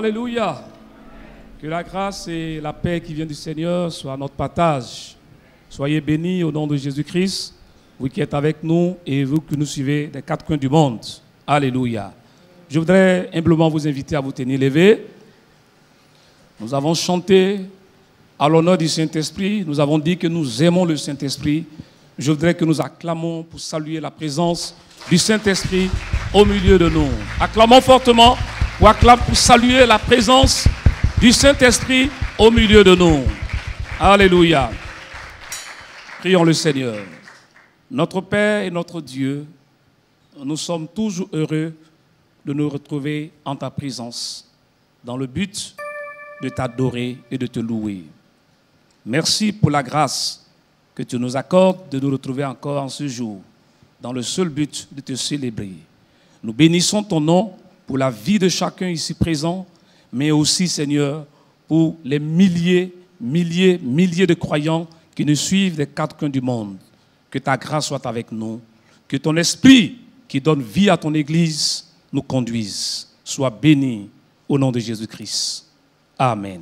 Alléluia. Que la grâce et la paix qui vient du Seigneur soient notre partage. Soyez bénis au nom de Jésus-Christ, vous qui êtes avec nous et vous qui nous suivez des quatre coins du monde. Alléluia. Je voudrais humblement vous inviter à vous tenir levés. Nous avons chanté à l'honneur du Saint-Esprit. Nous avons dit que nous aimons le Saint-Esprit. Je voudrais que nous acclamons pour saluer la présence du Saint-Esprit au milieu de nous. Acclamons fortement pour saluer la présence du Saint-Esprit au milieu de nous. Alléluia. Prions le Seigneur. Notre Père et notre Dieu, nous sommes toujours heureux de nous retrouver en ta présence dans le but de t'adorer et de te louer. Merci pour la grâce que tu nous accordes de nous retrouver encore en ce jour dans le seul but de te célébrer. Nous bénissons ton nom pour la vie de chacun ici présent, mais aussi, Seigneur, pour les milliers de croyants qui nous suivent des quatre coins du monde. Que ta grâce soit avec nous, que ton esprit qui donne vie à ton Église nous conduise. Sois béni au nom de Jésus-Christ. Amen.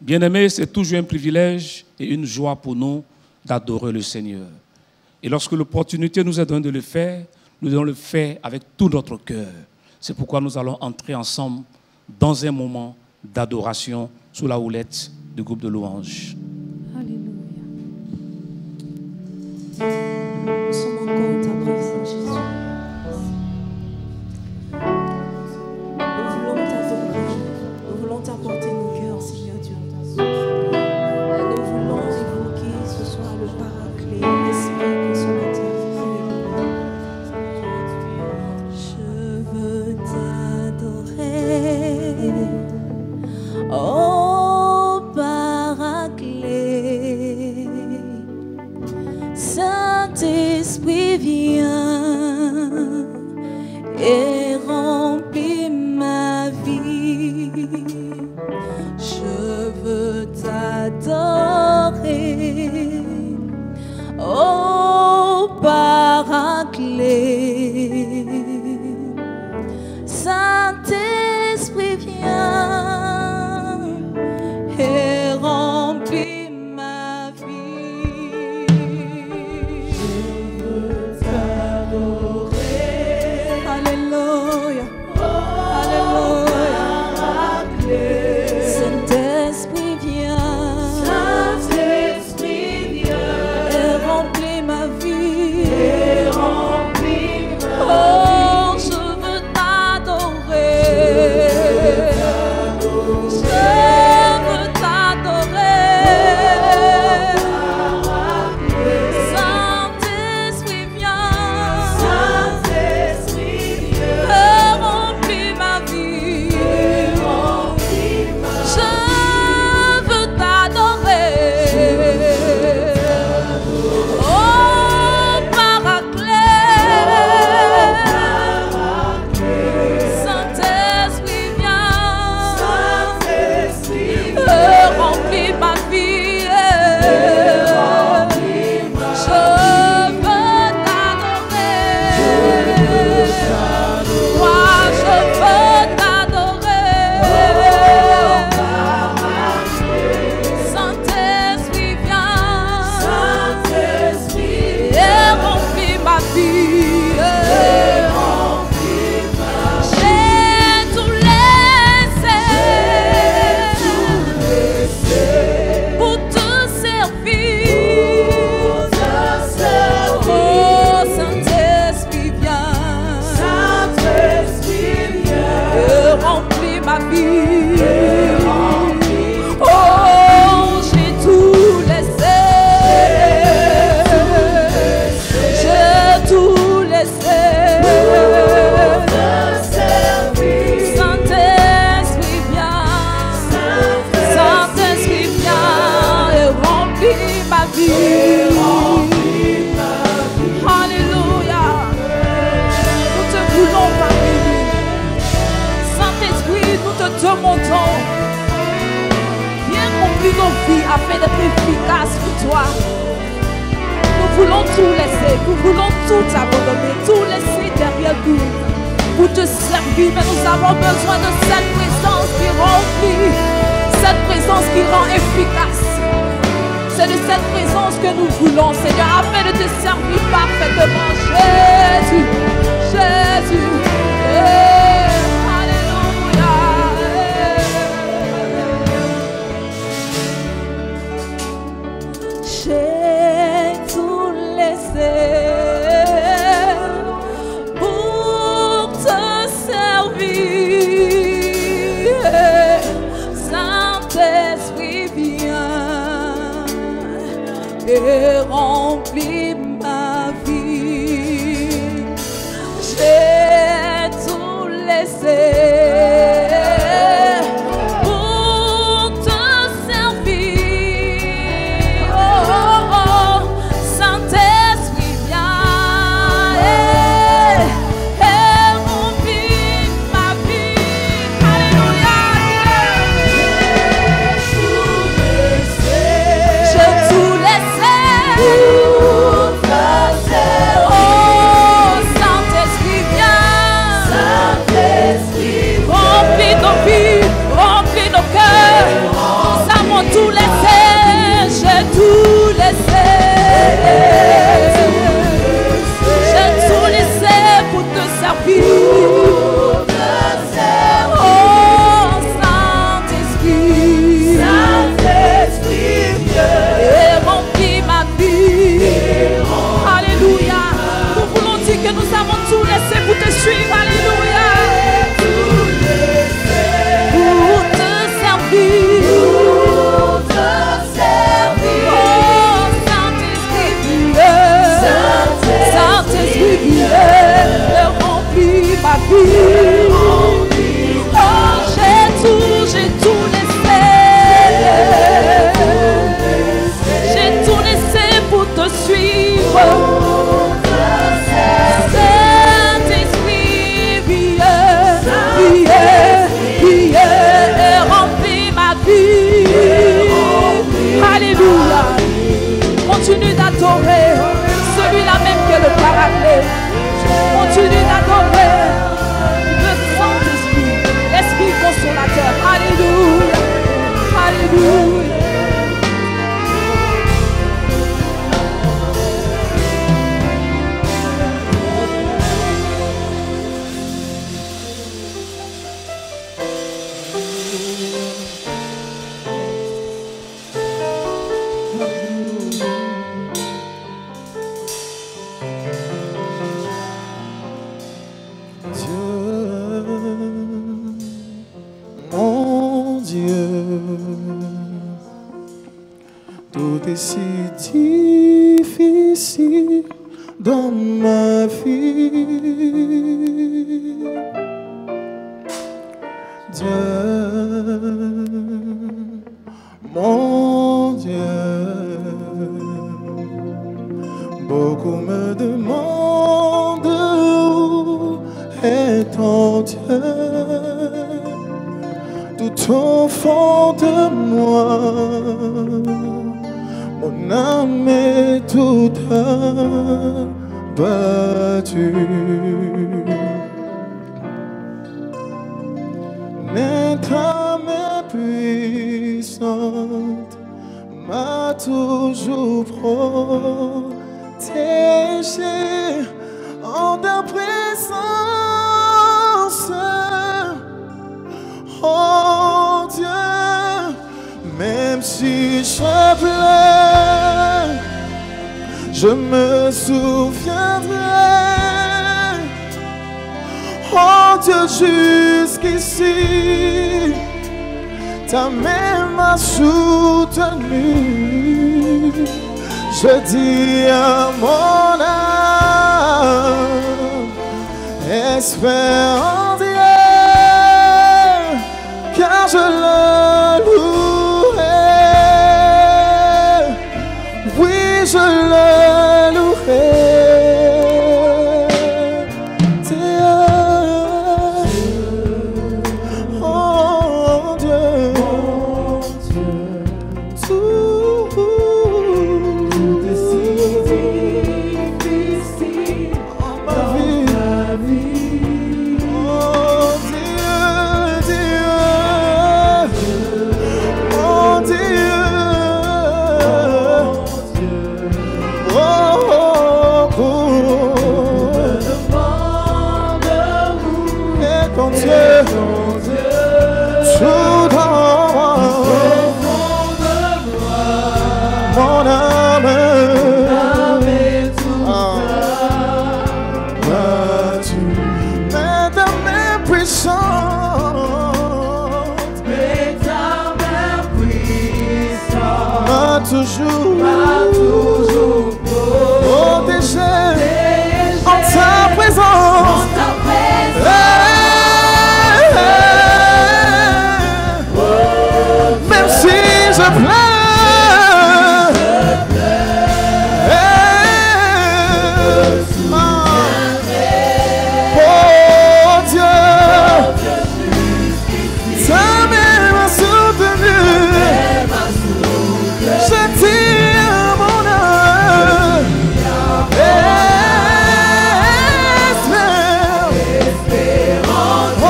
Bien-aimés, c'est toujours un privilège et une joie pour nous d'adorer le Seigneur. Et lorsque l'opportunité nous est donnée de le faire, nous devons le faire avec tout notre cœur. C'est pourquoi nous allons entrer ensemble dans un moment d'adoration sous la houlette du groupe de louanges. Alléluia. Nous sommes encore en ta présence, Jésus. Nous voulons t'adorer. Nous voulons t'apporter nos cœurs, Seigneur Dieu. Et nous voulons évoquer ce soir le Paraclet, l'Esprit consolateur. Je veux t'adorer. Oh Paraclet, Saint-Esprit viens et remplis ma vie. Je veux t'adorer. Oh Paraclet, Saint-Esprit viens et remplis ma vie. Je veux t'adorer. Alléluia. Alléluia. Saint-Esprit viens. Saint-Esprit viens et remplis ma vie. Et remplis ma vie. Oh, je veux t'adorer. Afin d'être efficace pour toi, nous voulons tout laisser, nous voulons tout abandonner, tout laisser derrière nous. pour te servir, mais nous avons besoin de cette présence qui remplit, cette présence qui rend efficace. C'est de cette présence que nous voulons, Seigneur, afin de te servir parfaitement. Jésus, Jésus, alléluia. J'ai tout laissé pour te servir. Saint-Esprit, viens et remplis ma vie. J'ai tout laissé pour te servir. Oh, oh, oh. Saint-Esprit, viens et remplis ma vie. Alléluia. J'ai tout laissé pour te servir. Oh, Saint-Esprit, viens. Saint-Esprit, remplis nos vies, remplis nos cœurs. Nous avons tout laissé. J'ai tout laissé. J'ai tout laissé pour te servir. Oh, Saint-Esprit, Saint-Esprit, et remplis ma vie. Alléluia. Nous voulons dire que nous avons tout laissé pour te suivre. Alléluia. Pour te servir. Oh, Saint-Esprit, viens. Saint-Esprit, viens et remplis ma vie. Oh, j'ai tout laissé. J'ai tout laissé pour te suivre. Saint-Esprit, viens, viens, viens et remplis ma vie. Alléluia. Continue d'adorer celui-là même que le Paraclet. Continue d'adorer le Saint-Esprit, l'Esprit consolateur. Alléluia. Alléluia. Mon Dieu, tout est si difficile dans ma vie. Dieu, mon Dieu, beaucoup me demandent où est ton Dieu. Tout au fond de moi, mon âme est toute battue. Mais ta main puissante m'a toujours protégé en ta présence. Oh Dieu, même si je pleure, je me souviendrai. Oh Dieu, jusqu'ici, ta main m'a soutenu. Je dis à mon âme, espère en Dieu, car je le louerai. Oui, je le louerai. Oh Dieu, tout est si difficile dans ma vie. toujours protégé en ta présence. Même si je pleure, oh Dieu, ta main m'a soutenu. Je tire mon âme, espérance, oh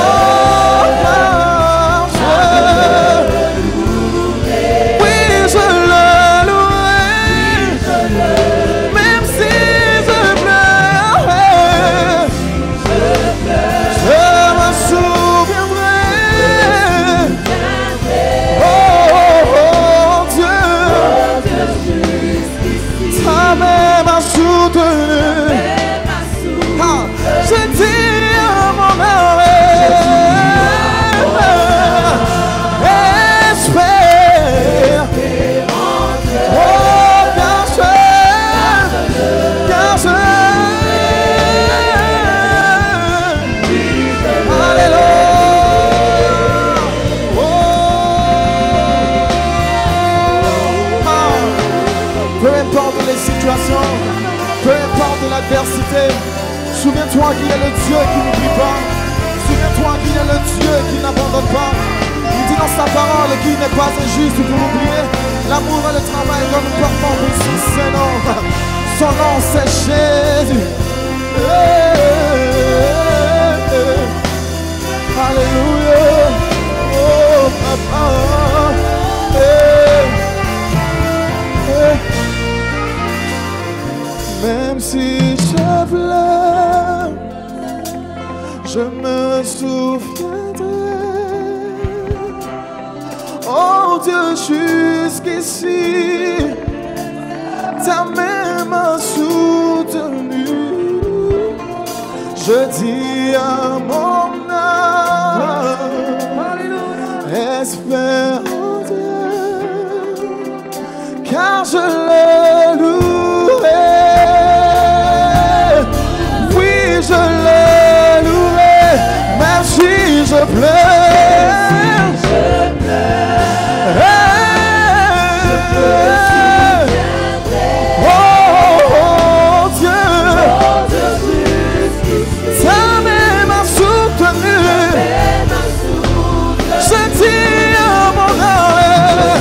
marche. Oui, je le louerai, même si je pleure, je me souviendrai. Oh, oh, oh Dieu, ta main m'a soutenu. Ah, je tire mon âme, espère. Oh, car je Alléluia. Oh, ah. Peu importe les situations, peu importe l'adversité, souviens-toi qu'il est le Dieu qui n'oublie pas. Souviens-toi qu'il est le Dieu qui n'abandonne pas. Il dit dans sa parole qu'il n'est pas injuste pour oublier. L'amour et le travail comme nous portons pour son Saint-Nom. Son nom c'est Jésus. Alléluia. Oh papa. Même si je pleure, je me souviendrai. Oh Dieu, jusqu'ici, ta main m'a soutenu. Je dis à mon âme, espère en Dieu, car je le louerai. Oui, je le louerai, même si je pleure. Oh, Dieu, ta main m'a soutenu. Je dis à mon âme,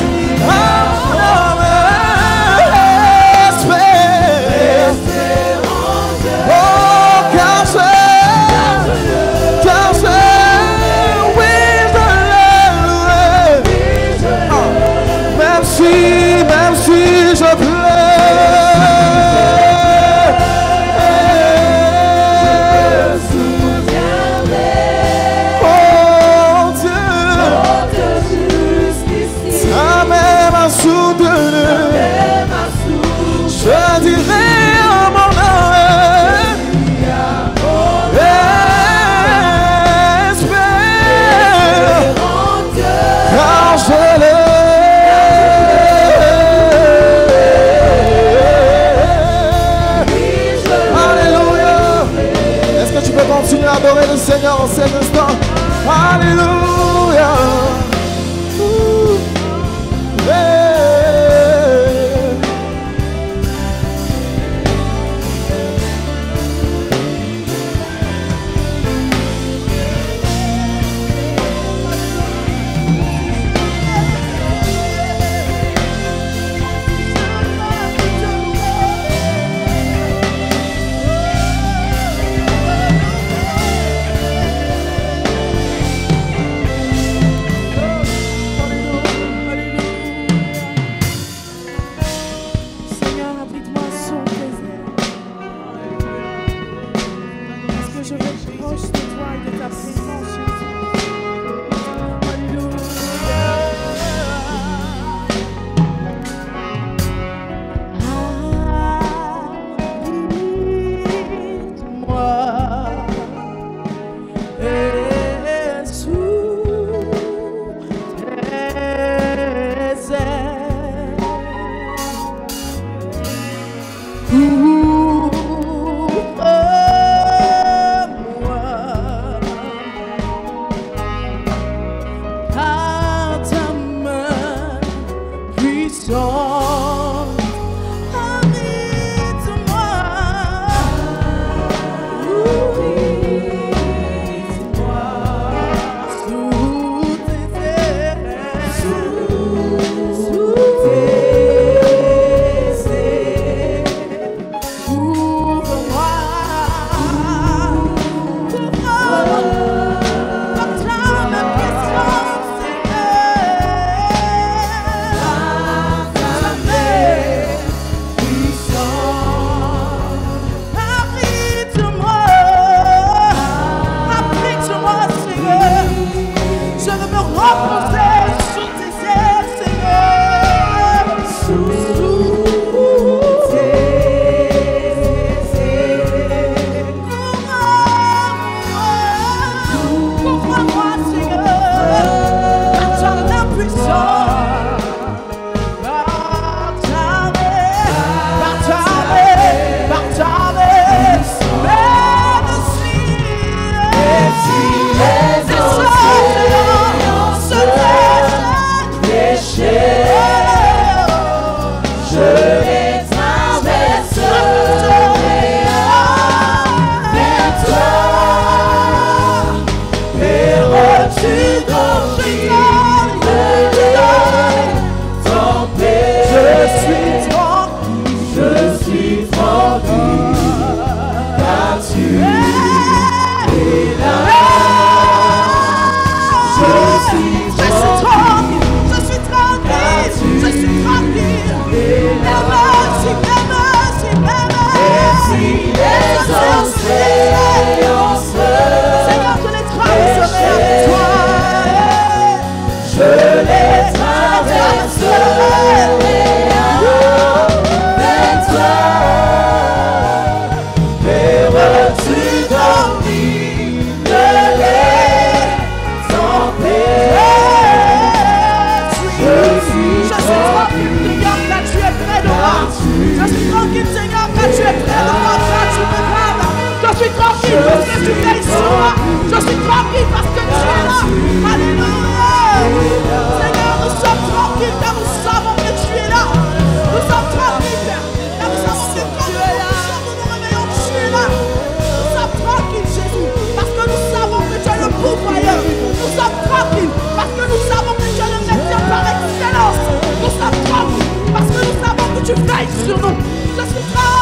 veilles sur nous. Je suis tranquille.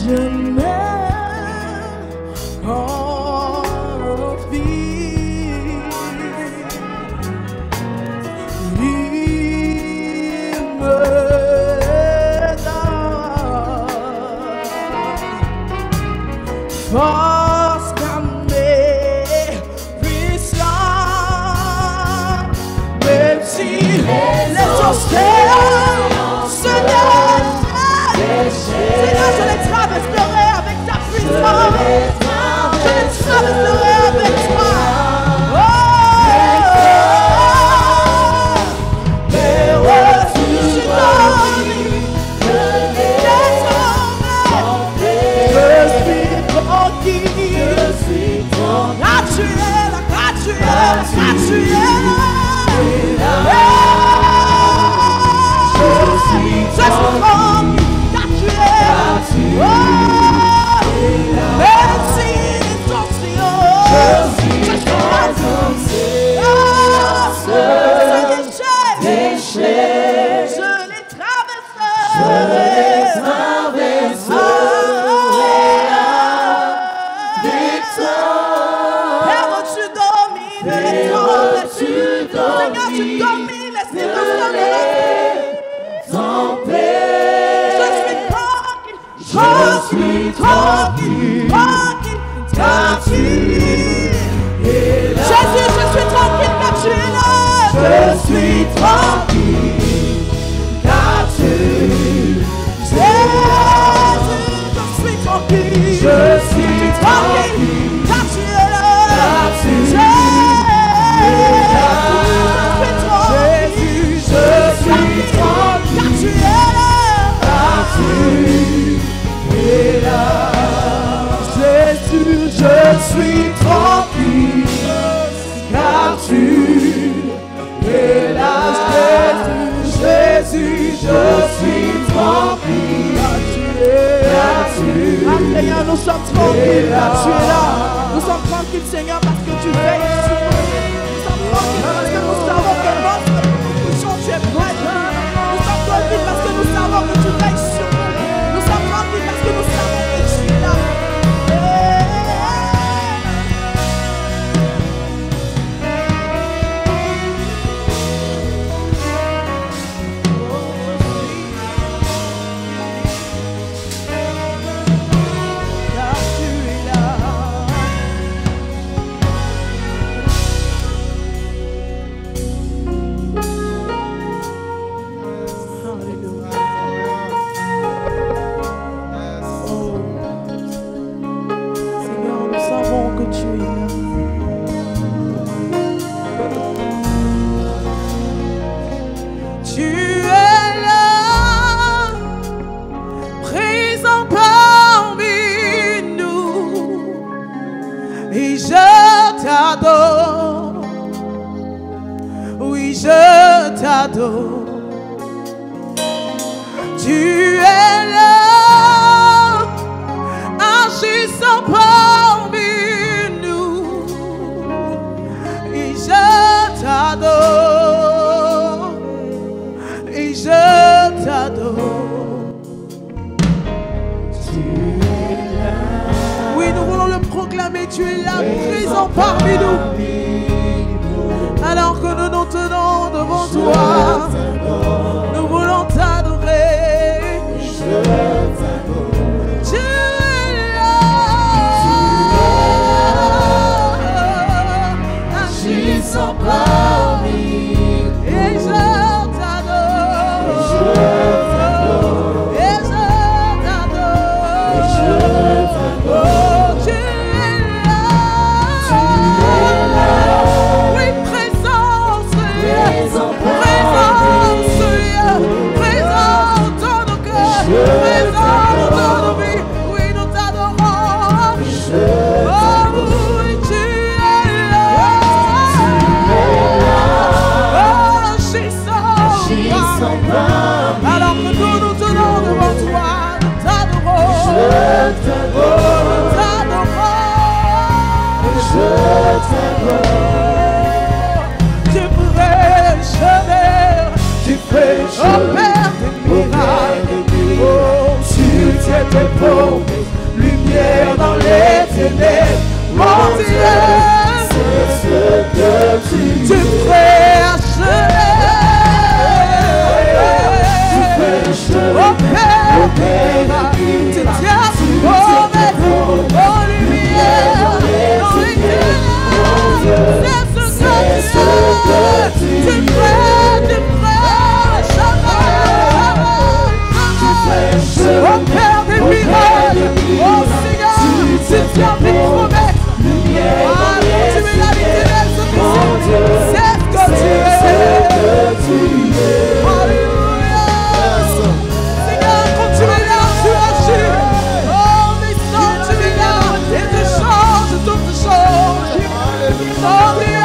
Je me confie, il me donne force comme mes puissants, même si les océans se déchirent. Seigneur, je les traverserai avec ta puissance. Je les traverserai avec toi. Mais refuge dormi, je suis tranquille. Gratuel, gratuel, gratuel. Je suis tranquille. Merci, attention. Je les traverserai. Père, tu domines les tempêtes. Seigneur, tu domines les circonstances de la vie. Je suis tranquille, tranquille, tranquille. Jésus, je suis tranquille car tu es là. Je suis tranquille car tu es là. Jésus, je suis tranquille. Je suis tranquille car tu es là. Jésus, je suis tranquille car tu es là. Jésus, je suis tranquille car tu es là. Jésus, je suis tranquille car tu es là. Seigneur, nous sommes tranquilles car tu es là. Nous sommes tranquilles, Seigneur, parce que tu veilles sur nous. Nous sommes tranquilles parce que nous savons que lorsque nous touchons, tu es près de nous. Nous sommes tranquilles parce que nous savons que tu veilles sur nous. Nous sommes tranquilles parce que nous savons que tu es là. Tu es là, agissant parmi nous, et je t'adore, et je t'adore. Tu es là. Oui, nous voulons le proclamer, tu es là, présent parmi nous. Alors que nous nous tenons devant toi, nous voulons t'adorer. Je t'adore. Tu es là, agissant parmi nous. Et je t'adore. Et je t'adore. Oh, tu es là. Opère des miracles. Oh, tu tiens tes promesses. Lumière dans les ténèbres. Mon Dieu, c'est ce que tu prêches. Opère des miracles. Tu tiens tes promesses. Oh, lumière dans les ténèbres. C'est ce que tu prêches. Oh Père des miracles, oh Seigneur, tu tiens tes promesses. Tu es la l'éternel, c'est ce que tu es. Alléluia. Seigneur, quand tu es là, tu agis. Oh, mais sans tu es là, et tu changes toutes choses. Oh Dieu,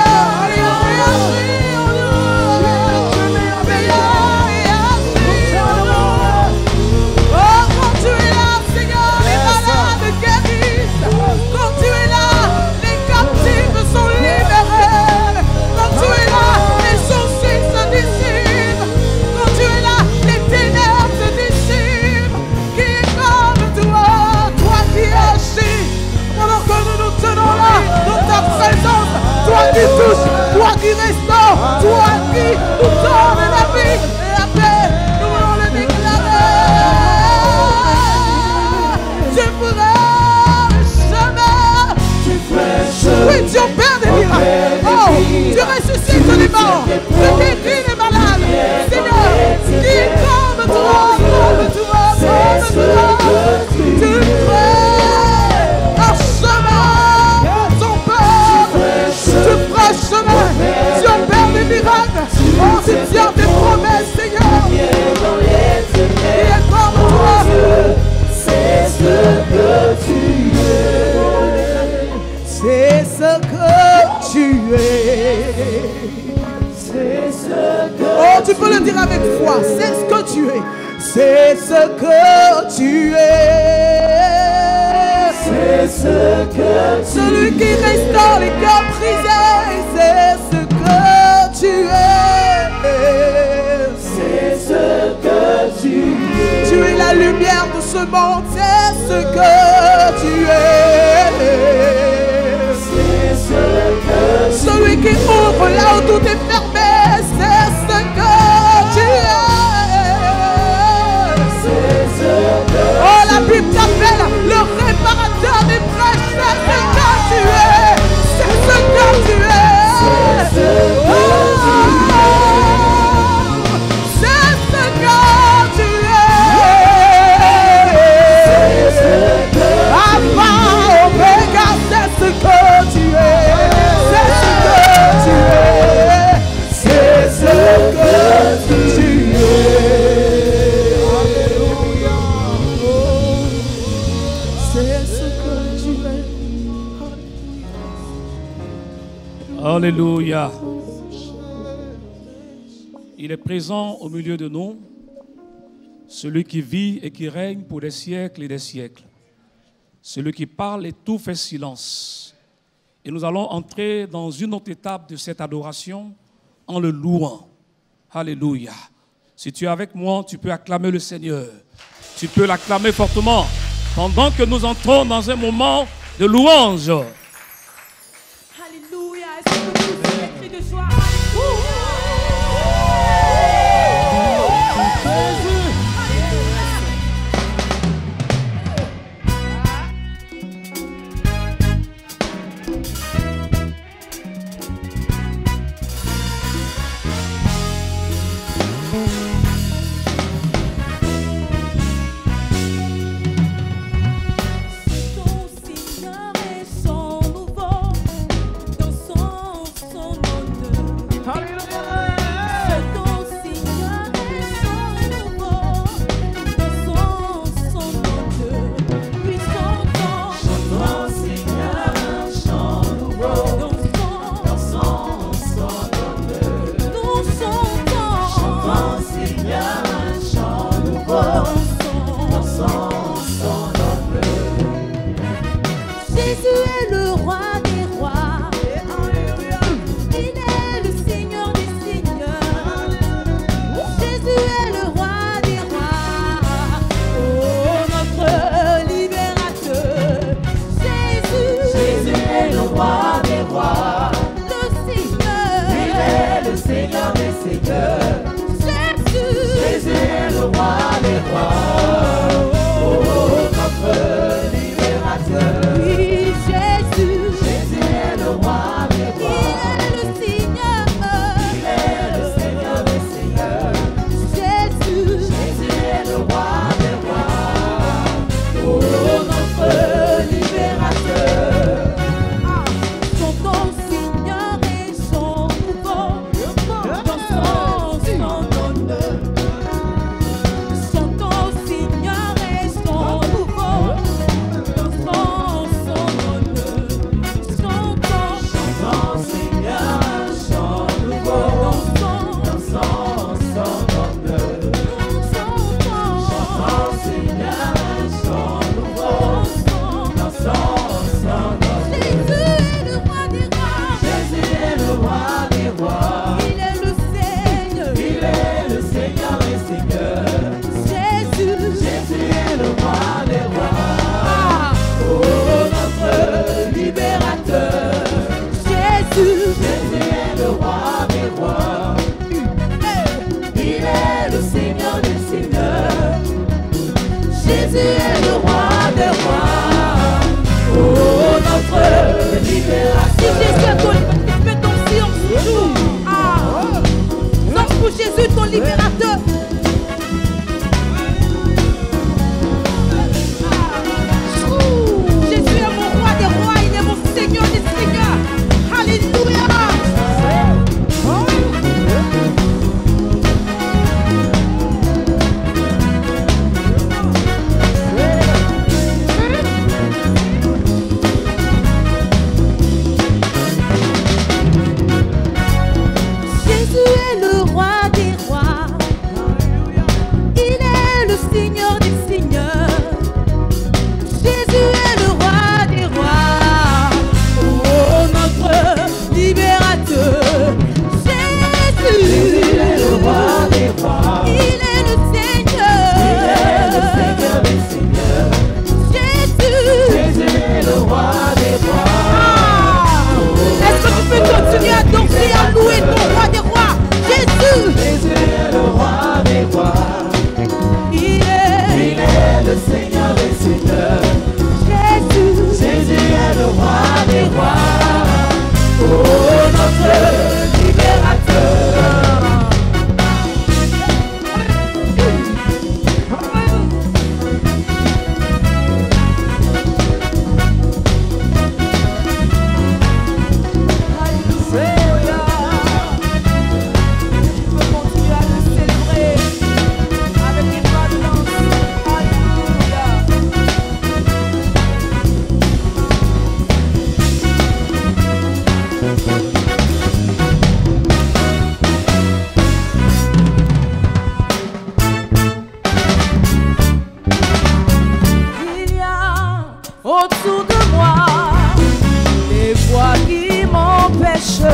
toi qui touche, toi qui restaure, toi qui nous donne la vie et la paix, nous voulons le déclarer. Tu feras le chemin, tu feras le chemin. Oui, tu opères des miracles. Oh, tu ressuscites les morts, tu guéris les malades. Seigneur, qui comme toi, tu feras un chemin, ton peuple. Tu feras chemin, tu opères des miracles, oh, tu tiens tes promesses, Seigneur. Et comme toi, c'est ce que tu es. C'est ce que tu es. C'est ce que oh, tu peux le dire avec foi, c'est ce que tu es. C'est ce que tu es. C'est ce que tu es. Celui qui restaure les cœurs brisés, c'est ce que tu es. C'est ce que tu es. Tu es la lumière de ce monde, c'est ce que tu es. C'est ce que celui qui ouvre là où tout est fermé, c'est ce que tu es. C'est ce que oh, la Bible t'appelle le réparateur des brèches, c'est ce que tu es. C'est ce que tu es. C'est ce que tu es. C'est ce que tu es. C'est ce que Alpha, Omega, c'est ce que tu es. C'est ce que tu es. C'est ce que tu es. Alléluia. C'est ce que tu es. Alléluia. Il est présent au milieu de nous, celui qui vit et qui règne pour des siècles et des siècles. Celui qui parle et tout fait silence. Et nous allons entrer dans une autre étape de cette adoration en le louant. Alléluia. Si tu es avec moi, tu peux acclamer le Seigneur. Tu peux l'acclamer fortement pendant que nous entrons dans un moment de louange. Alléluia. Est-ce que vous pouvez des cris de joie? Alléluia. roi des rois. Le Seigneur. Il est le Seigneur des seigneurs. Jésus. Jésus est le roi des rois. Oh, notre libérateur. Oui, Jésus. Jésus est le roi des rois. Il est le Seigneur. Il est le Seigneur des seigneurs. Jésus. Jésus est le roi des rois. Oh, notre libérateur. Son nom, Seigneur, et son pouvoir. Dans son honneur. Son nom, Seigneur, et son pouvoir. Dans son honneur. Son nom, Seigneur, son pouvoir. Dans son honneur. Son nom, Seigneur, son pouvoir. Dans son honneur. Jésus est le roi des rois. Jésus est le roi des rois. Il est le Seigneur. Il est le Seigneur des seigneurs. Jésus. Jésus est le roi des rois. Oh, notre libérateur. Jésus. Jésus est le roi des rois. Il est le Seigneur des seigneurs. Jésus est le roi des rois. Oh, notre libérateur. Si Jésus est ton libérateur, fais ton silence toujours. Danse pour Jésus, ton libérateur. Jésus est mon roi des rois, il est mon Seigneur des seigneurs. Alléluia. Jésus est le roi des rois. Il est le Seigneur des seigneurs. Jésus est le roi des rois. Oh, notre libérateur. Jésus est le roi des rois. Il est le Seigneur. Il est le Seigneur des seigneurs. Jésus est le roi des rois. Est-ce que tu peux continuer à danser, à louer ton roi des rois? Jésus. Jésus est le roi des rois. Il est le Seigneur des seigneurs. Jésus. Jésus est le roi des rois. Oh, notre libérateur. Alléluia. Tu peux continuer à le célébrer avec une bonne danse. Alléluia. Il y a autour de moi des voix qui m'empêchent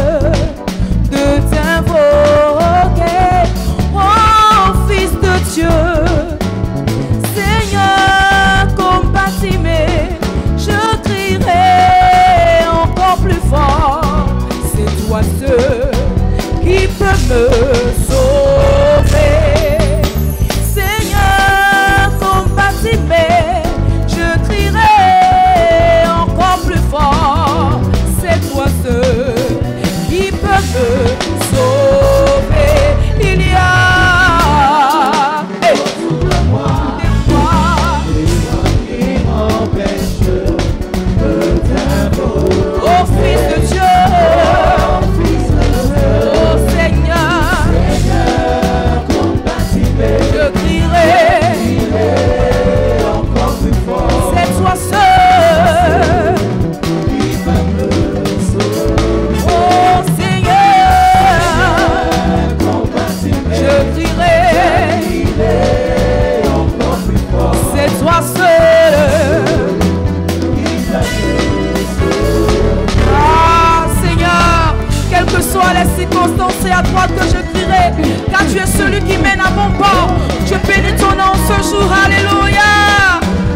de t'invoquer. Oh, Fils de Dieu, Seigneur, compatimé, je crierai encore plus fort. C'est toi seul qui peut me sauver. Seigneur, compatimé, je crierai encore plus fort. C'est toi seul qui peut me sauver. Il y a des voix qui m'empêchent de t'invoquer. Oh, Fils de Dieu, oh Seigneur, je crierai encore plus fort. C'est toi seul. Oh Seigneur, je crierai encore plus fort. C'est toi seul. Ah Seigneur, quelles que soient les circonstances, c'est à toi que je crierai, car tu es celui qui mène à bon port. Je bénis ton nom ce jour, alléluia.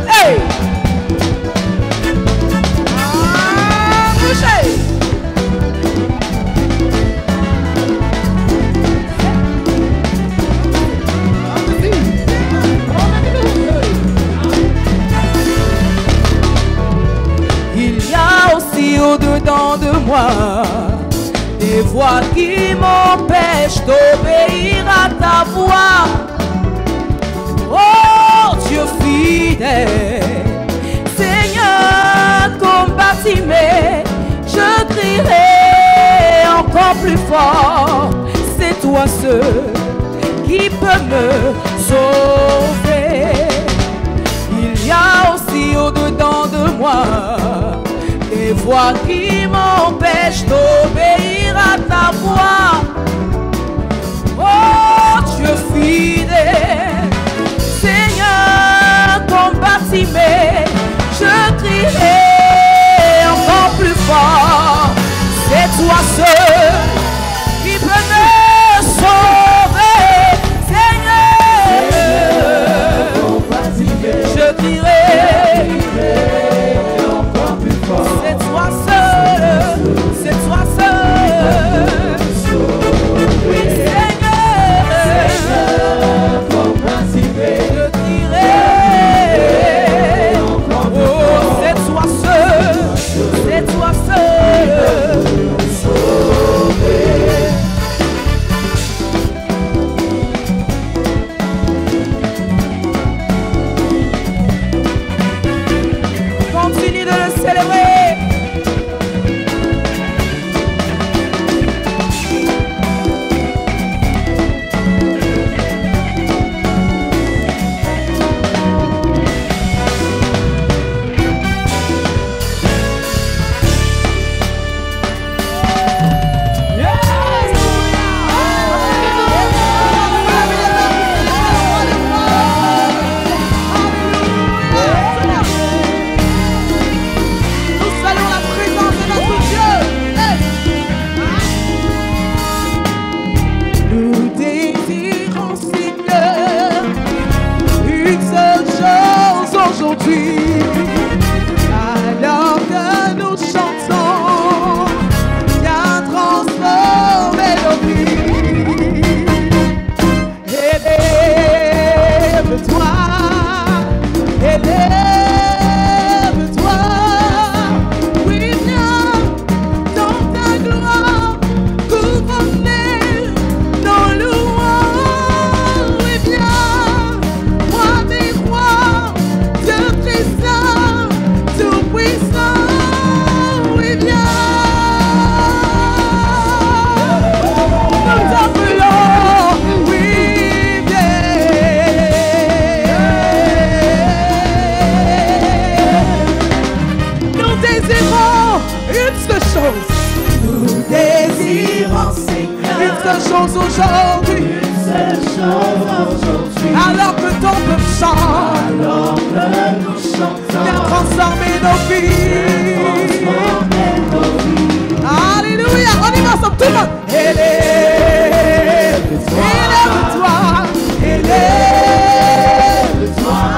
Hey! Ah, bougez! moi des voix qui m'empêchent d'obéir à ta voix. Oh Dieu fidèle, Seigneur, combattez-moi, je crierai encore plus fort. C'est toi seul qui peut me sauver. Il y a aussi au-dedans de moi des voix qui m'empêchent d'obéir à ta voix. Oh Dieu fidèle, Seigneur, combattez-moi, je crierai encore plus fort. C'est toi seul qui peut me sauver, Seigneur, je crierai encore plus fort. C'est toi seul, c'est toi seul. Oui, Seigneur, je crierai. Oh, c'est toi seul, c'est toi seul. Continue de le célébrer. Alors que nous chantons, viens transformer nos vies. Élève-toi, élève-toi, oui viens dans ta gloire, couronner nos louanges, oui viens, roi des rois, Dieu puissant, tout puissant, oui viens. Nous t'appelons, oui viens. Nous désirons une seule chose. Nous désirons, Seigneur, une seule chose aujourd'hui. Une seule chose aujourd'hui. Alors que ton peuple chante, alors que nous chantons, viens transformer nos vies. Alléluia, on y va ensemble, tout le monde. Élève-toi, élève-toi,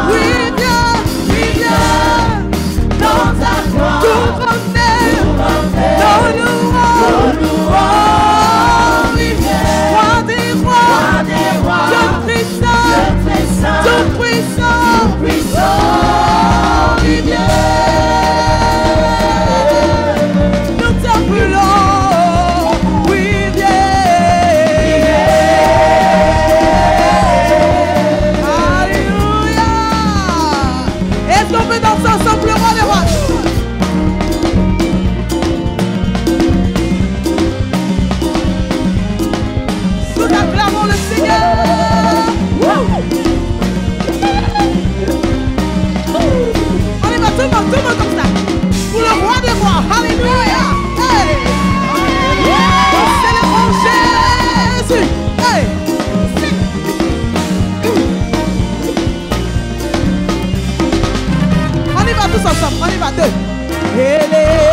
oui viens dans ta gloire, couronner nos louanges, oui viens, roi des rois, Dieu puissant, tout puissant, oui viens. Nous t'appelons, oui viens. Alléluia. Est-ce qu'on peut danser ensemble le roi des rois? Nous acclamons le Seigneur. On y va tout le monde comme ça. Pour le roi des rois. Alléluia. Hey. Nous célébrons Jésus. Hey. On y va tous ensemble. On y va deux. Élève-toi.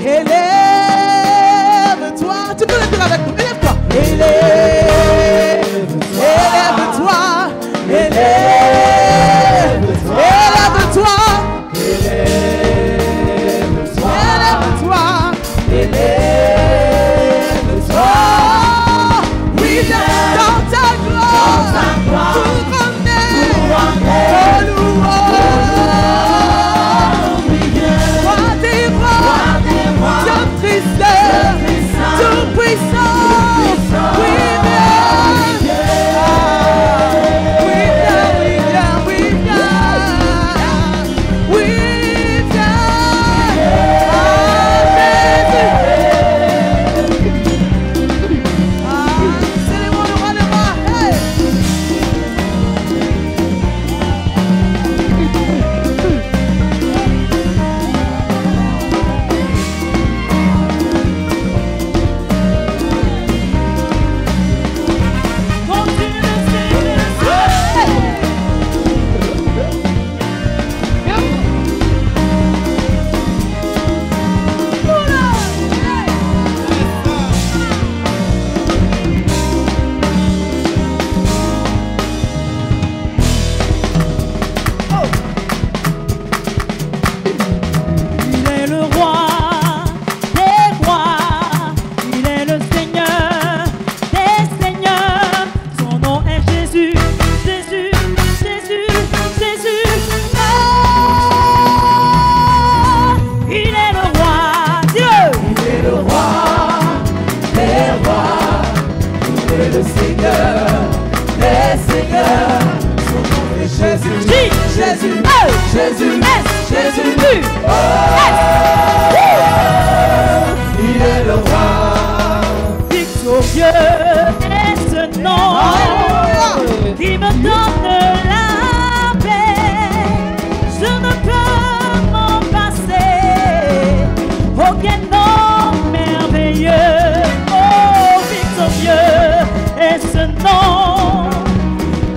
Élève-toi. Tu peux le dire avec nous. Élève-toi. Élève-toi. Élève-toi. Élève-toi. Élève-toi. Oui, viens dans ta gloire, couronner nos louanges. Jésus, Jésus, Jésus, il est le roi. Victorieux est ce nom qui me donne la paix. Je ne peux m'en passer. Aucun nom merveilleux. Oh, victorieux est ce nom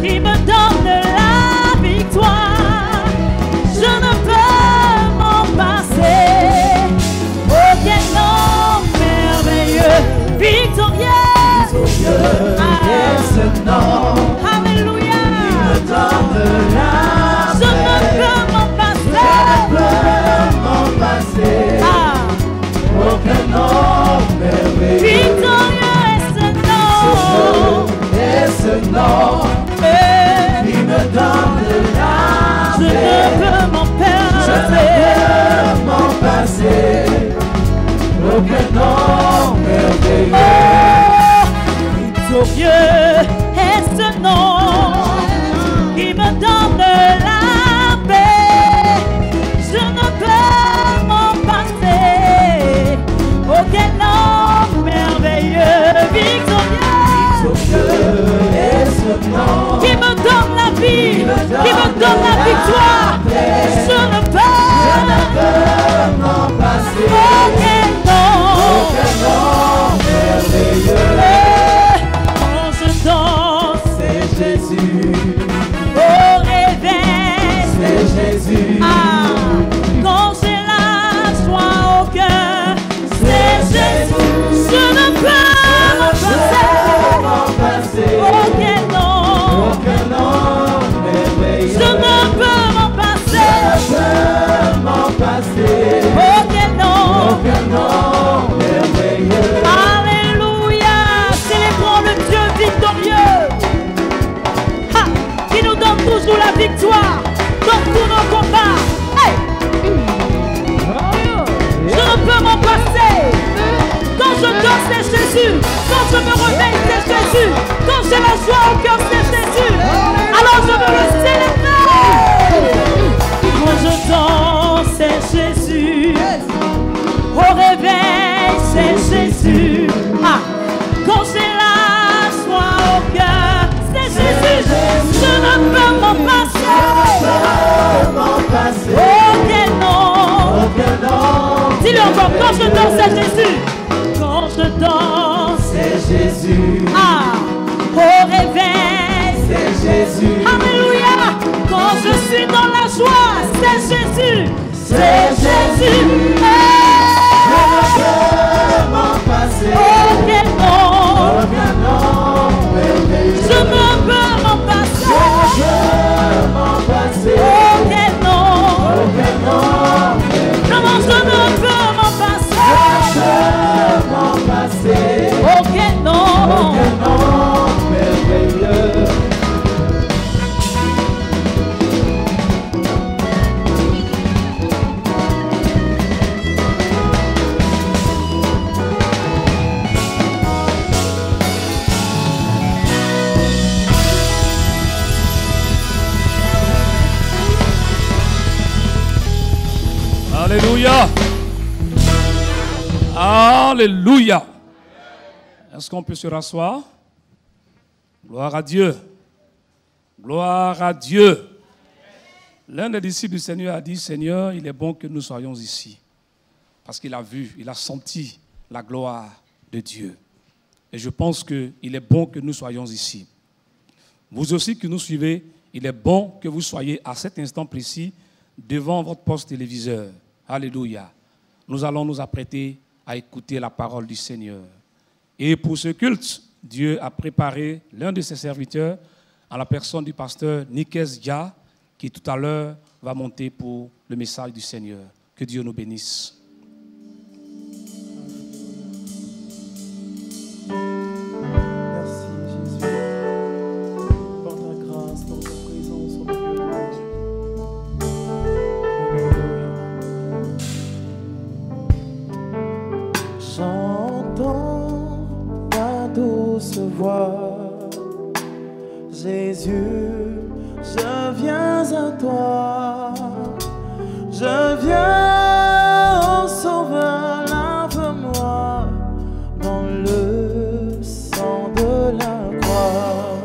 qui me donne la victoire. Je ne peux m'en passer. Aucun nom merveilleux. Victorieux est ce nom. Alléluia. Qui me donne la paix. Je ne peux m'en passer. Aucun nom merveilleux. Victorieux est ce nom. Est ce nom qui me donne la paix. Je ne peux m'en passer. Aucun nom merveilleux. Victorieux est ce nom qui me donne la paix. Je ne peux m'en passer. Aucun nom merveilleux. Victorieux est ce nom qui me donne la vie, qui me donne la victoire. Je ne peux m'en passer. Aucun nom merveilleux. Quand je danse, C'est Jésus, au réveil, c'est Jésus. Quand j'ai la joie au cœur, c'est Jésus. Je ne peux m'en passer. Aucun nom merveilleux. je ne peux m'en passer. Aucun nom merveilleux. Alléluia. Célébrons le Dieu victorieux qui nous donne toujours la victoire dans tous nos combats. Hey! Je ne peux m'en passer. Quand je dors, c'est Jésus. Quand je me réveille, c'est Jésus. Quand j'ai la joie au cœur, c'est Jésus. Alors je veux le célébrer. Quand je danse, c'est Jésus. Au réveil, c'est Jésus. Quand j'ai la joie au cœur, c'est Jésus. Je ne peux m'en passer. Aucun nom. Dis-le encore. Quand je danse, c'est Jésus. Quand je danse, C'est Jésus, au réveil, c'est Jésus. Alléluia. Quand je suis dans la joie, c'est Jésus. C'est Jésus. M'en passer. Aucun nom. merveilleux. Je ne peux m'en passer. M'en passer. Aucun nom. Comment je ne peux m'en passer. M'en passer. Aucun nom. merveilleux. Alléluia. Alléluia. Est-ce qu'on peut se rasseoir? Gloire à Dieu. Gloire à Dieu. L'un des disciples du Seigneur a dit, Seigneur, il est bon que nous soyons ici. Parce qu'il a vu, il a senti la gloire de Dieu. Et je pense qu'il est bon que nous soyons ici. Vous aussi qui nous suivez, il est bon que vous soyez à cet instant précis devant votre poste téléviseur. Alléluia. Nous allons nous apprêter à écouter la parole du Seigneur. Et pour ce culte, Dieu a préparé l'un de ses serviteurs à la personne du pasteur Nikes Dia, qui tout à l'heure va monter pour le message du Seigneur. Que Dieu nous bénisse. Merci Jésus. Par ta grâce, par ta présence au milieu de nous. J'entends ta douce voix, Jésus, Je viens à toi, je viens, oh Sauveur, lave-moi dans le sang de la croix.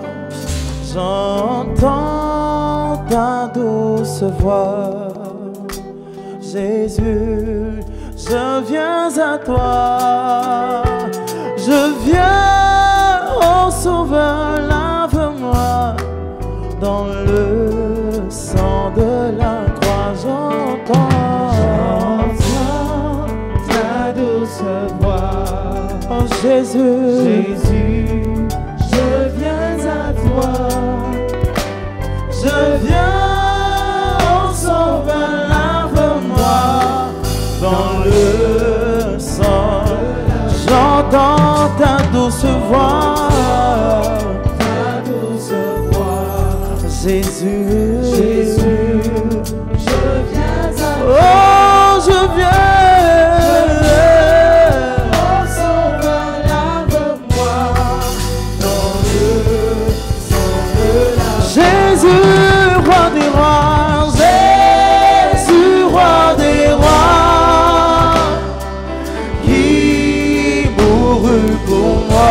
J'entends ta douce voix, Jésus, je viens à toi, je viens, oh Sauveur, lave-moi dans le sang de la croix. J'entends ta douce voix, oh Jésus, Jésus, je viens à toi, je viens, oh Sauveur, lave-moi dans le sang. J'entends ta douce voix, Jésus, Jésus, je viens à toi. Oh, je viens. Oh, Sauveur, lave-moi dans le sang de la Jésus, roi des rois, Jésus, roi des rois, qui mourut pour moi.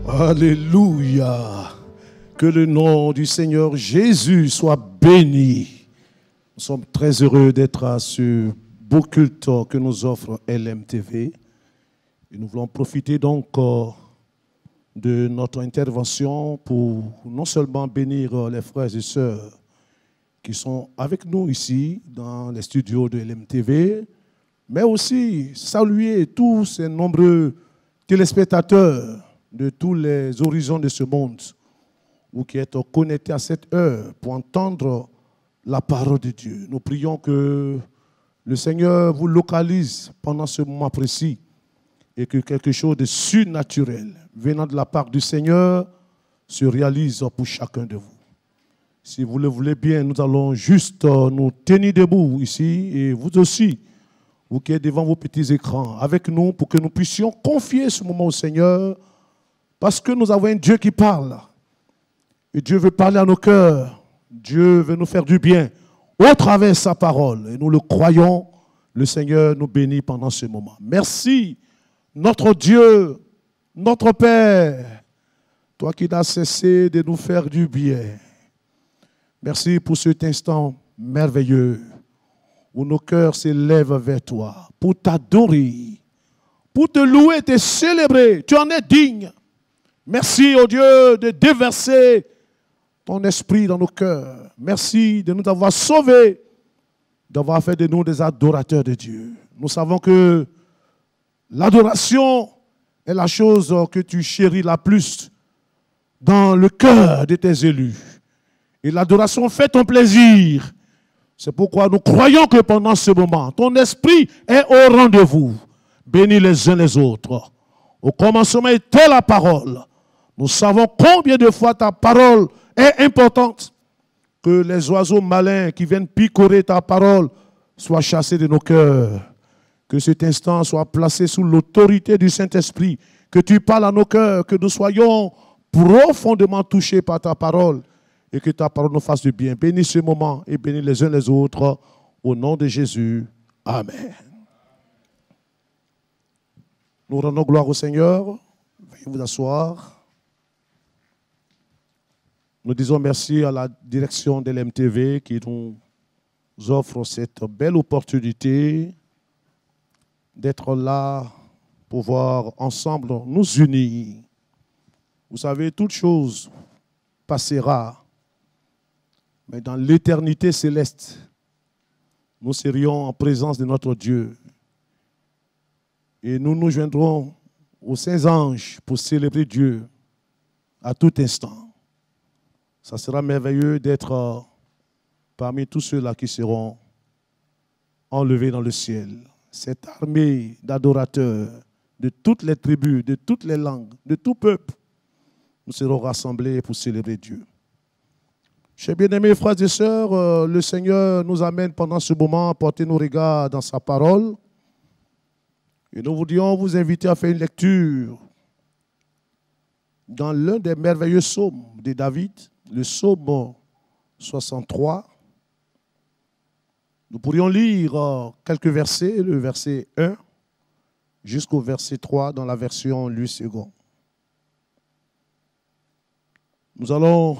Alléluia. Que le nom du Seigneur Jésus soit béni. Nous sommes très heureux d'être à ce beau culte que nous offre LMTV. Et nous voulons profiter donc de notre intervention pour non seulement bénir les frères et sœurs qui sont avec nous ici dans les studios de LMTV, mais aussi saluer tous ces nombreux téléspectateurs de tous les horizons de ce monde, ou qui êtes connectés à cette heure pour entendre la parole de Dieu. Nous prions que le Seigneur vous localise pendant ce moment précis et que quelque chose de surnaturel venant de la part du Seigneur se réalise pour chacun de vous. Si vous le voulez bien, nous allons juste nous tenir debout ici, et vous aussi, vous qui êtes devant vos petits écrans, avec nous pour que nous puissions confier ce moment au Seigneur. Parce que nous avons un Dieu qui parle. Et Dieu veut parler à nos cœurs. Dieu veut nous faire du bien au travers de sa parole. Et nous le croyons. Le Seigneur nous bénit pendant ce moment. Merci, notre Dieu, notre Père, toi qui n'as cessé de nous faire du bien. Merci pour cet instant merveilleux où nos cœurs s'élèvent vers toi pour t'adorer, pour te louer, te célébrer. Tu en es digne. Merci, oh Dieu, de déverser ton esprit dans nos cœurs. Merci de nous avoir sauvés, d'avoir fait de nous des adorateurs de Dieu. Nous savons que l'adoration est la chose que tu chéris la plus dans le cœur de tes élus. Et l'adoration fait ton plaisir. C'est pourquoi nous croyons que pendant ce moment, ton esprit est au rendez-vous. Bénis les uns les autres. Au commencement était la parole. Nous savons combien de fois ta parole est importante. Que les oiseaux malins qui viennent picorer ta parole soient chassés de nos cœurs. Que cet instant soit placé sous l'autorité du Saint-Esprit. Que tu parles à nos cœurs, que nous soyons profondément touchés par ta parole. Et que ta parole nous fasse du bien. Bénis ce moment et bénis les uns les autres. Au nom de Jésus. Amen. Nous rendons gloire au Seigneur. Veuillez vous asseoir. Nous disons merci à la direction de l'MTV qui nous offre cette belle opportunité d'être là, pouvoir ensemble nous unir. Vous savez, toute chose passera, mais dans l'éternité céleste, nous serions en présence de notre Dieu. Et nous nous joindrons aux saints anges pour célébrer Dieu à tout instant. Ça sera merveilleux d'être parmi tous ceux-là qui seront enlevés dans le ciel. Cette armée d'adorateurs de toutes les tribus, de toutes les langues, de tout peuple, nous serons rassemblés pour célébrer Dieu. Chers bien-aimés frères et sœurs, le Seigneur nous amène pendant ce moment à porter nos regards dans sa parole. Et nous voudrions vous inviter à faire une lecture dans l'un des merveilleux psaumes de David, le psaume 63. Nous pourrions lire quelques versets, le verset 1 jusqu'au verset 3 dans la version Louis II. Nous allons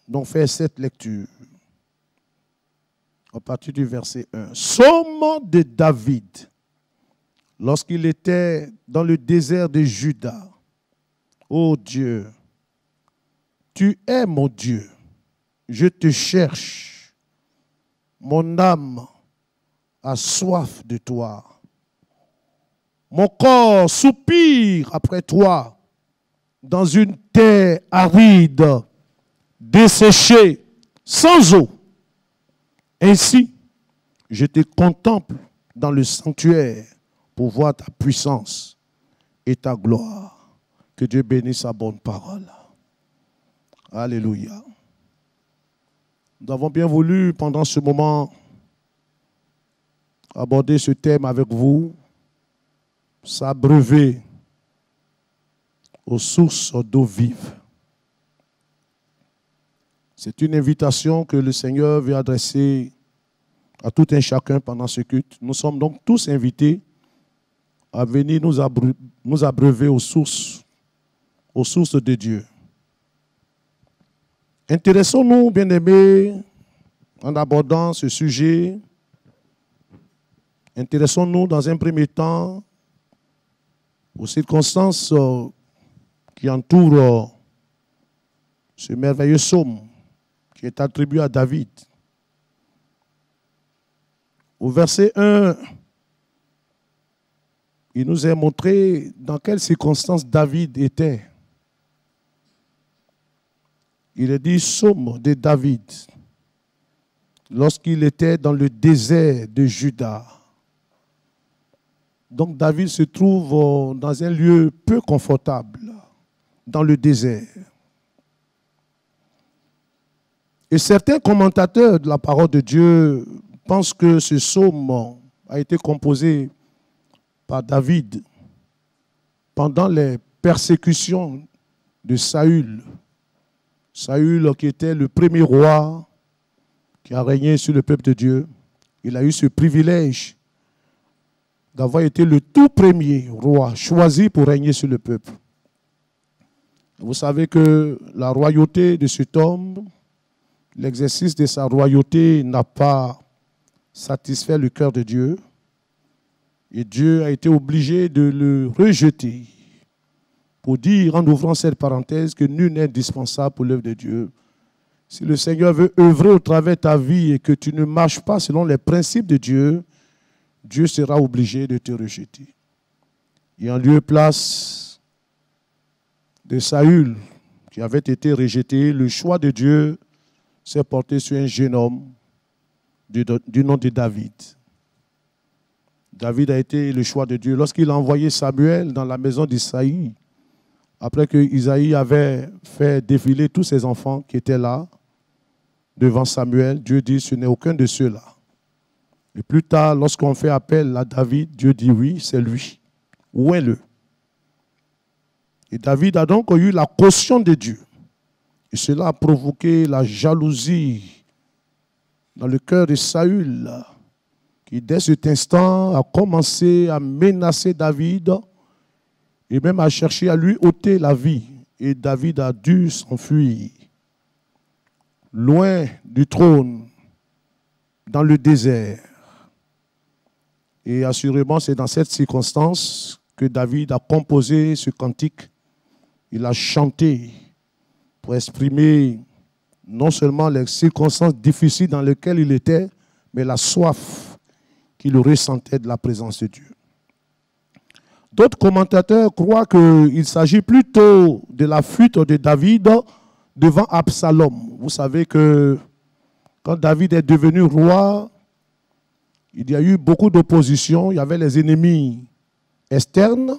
donc faire cette lecture à partir du verset 1. Psaume de David, lorsqu'il était dans le désert de Juda. Ô Dieu, tu es mon Dieu, je te cherche. Mon âme a soif de toi. Mon corps soupire après toi dans une terre aride, desséchée, sans eau. Ainsi, je te contemple dans le sanctuaire pour voir ta puissance et ta gloire. Que Dieu bénisse sa bonne parole. Alléluia. Nous avons bien voulu, pendant ce moment, aborder ce thème avec vous, s'abreuver aux sources d'eau vive. C'est une invitation que le Seigneur veut adresser à tout un chacun pendant ce culte. Nous sommes donc tous invités à venir nous abreuver aux sources de Dieu. Intéressons-nous, bien-aimés, en abordant ce sujet. Intéressons-nous dans un premier temps aux circonstances qui entourent ce merveilleux psaume qui est attribué à David. Au verset 1, il nous est montré dans quelles circonstances David était. Il est dit psaume de David lorsqu'il était dans le désert de Juda. Donc David se trouve dans un lieu peu confortable, dans le désert. Et certains commentateurs de la parole de Dieu pensent que ce psaume a été composé par David pendant les persécutions de Saül. Saül qui était le premier roi qui a régné sur le peuple de Dieu. Il a eu ce privilège d'avoir été le tout premier roi choisi pour régner sur le peuple. Vous savez que la royauté de cet homme, l'exercice de sa royauté n'a pas satisfait le cœur de Dieu. Et Dieu a été obligé de le rejeter pour dire, en ouvrant cette parenthèse, que nul n'est indispensable pour l'œuvre de Dieu. Si le Seigneur veut œuvrer au travers de ta vie et que tu ne marches pas selon les principes de Dieu, Dieu sera obligé de te rejeter. Et en lieu et place de Saül, qui avait été rejeté, le choix de Dieu s'est porté sur un jeune homme du nom de David. David a été le choix de Dieu. Lorsqu'il a envoyé Samuel dans la maison d'Isaïe, après que Isaïe avait fait défiler tous ses enfants qui étaient là, devant Samuel, Dieu dit, ce n'est aucun de ceux-là. Et plus tard, lorsqu'on fait appel à David, Dieu dit, oui, c'est lui. Où est-le? Et David a donc eu la caution de Dieu. Et cela a provoqué la jalousie dans le cœur de Saül, qui dès cet instant a commencé à menacer David et même à chercher à lui ôter la vie. Et David a dû s'enfuir, loin du trône, dans le désert. Et assurément, c'est dans cette circonstance que David a composé ce cantique. Il a chanté pour exprimer non seulement les circonstances difficiles dans lesquelles il était, mais la soif qu'il ressentait de la présence de Dieu. D'autres commentateurs croient qu'il s'agit plutôt de la fuite de David devant Absalom. Vous savez que quand David est devenu roi, il y a eu beaucoup d'opposition. Il y avait les ennemis externes,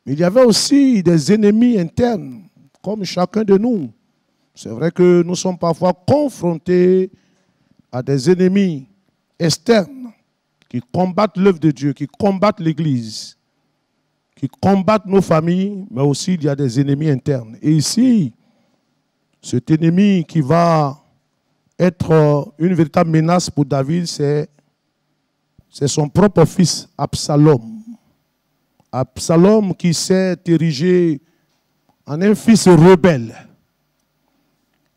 mais il y avait aussi des ennemis internes, comme chacun de nous. C'est vrai que nous sommes parfois confrontés à des ennemis externes qui combattent l'œuvre de Dieu, qui combattent l'Église, qui combattent nos familles, mais aussi il y a des ennemis internes. Et ici, cet ennemi qui va être une véritable menace pour David, c'est son propre fils, Absalom. Absalom qui s'est érigé en un fils rebelle.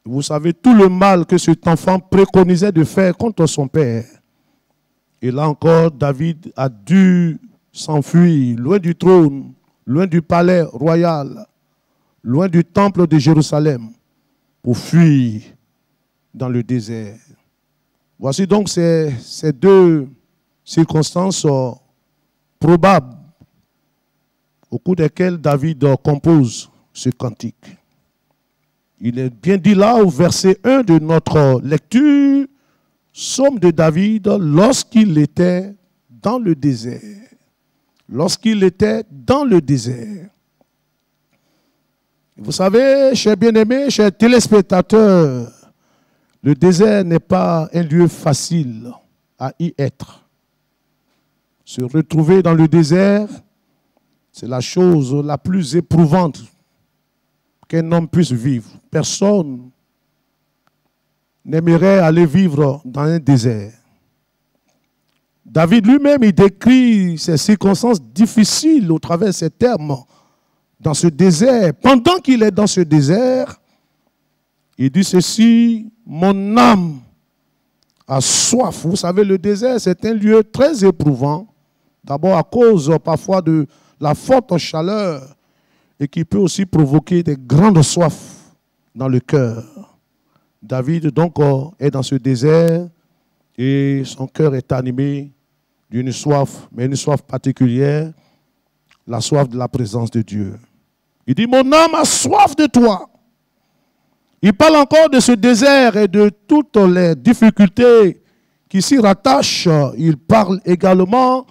Vous savez tout le mal que cet enfant préconisait de faire contre son père. Et là encore, David a dû s'enfuir loin du trône, loin du palais royal, loin du temple de Jérusalem, pour fuir dans le désert. Voici donc ces deux circonstances probables au cours desquelles David compose ce cantique. Il est bien dit là au verset 1 de notre lecture, Psaume de David, lorsqu'il était dans le désert. Lorsqu'il était dans le désert. Vous savez, chers bien-aimés, chers téléspectateurs, le désert n'est pas un lieu facile à y être. Se retrouver dans le désert, c'est la chose la plus éprouvante qu'un homme puisse vivre. Personne n'aimerait aller vivre dans un désert. David lui-même, il décrit ces circonstances difficiles au travers de ces termes. Dans ce désert, pendant qu'il est dans ce désert, il dit ceci, mon âme a soif. Vous savez, le désert, c'est un lieu très éprouvant. D'abord à cause parfois de la forte chaleur et qui peut aussi provoquer des grandes soifs dans le cœur. David donc est dans ce désert et son cœur est animé d'une soif, mais une soif particulière, la soif de la présence de Dieu. Il dit, mon âme a soif de toi. Il parle encore de ce désert et de toutes les difficultés qui s'y rattachent. Il parle également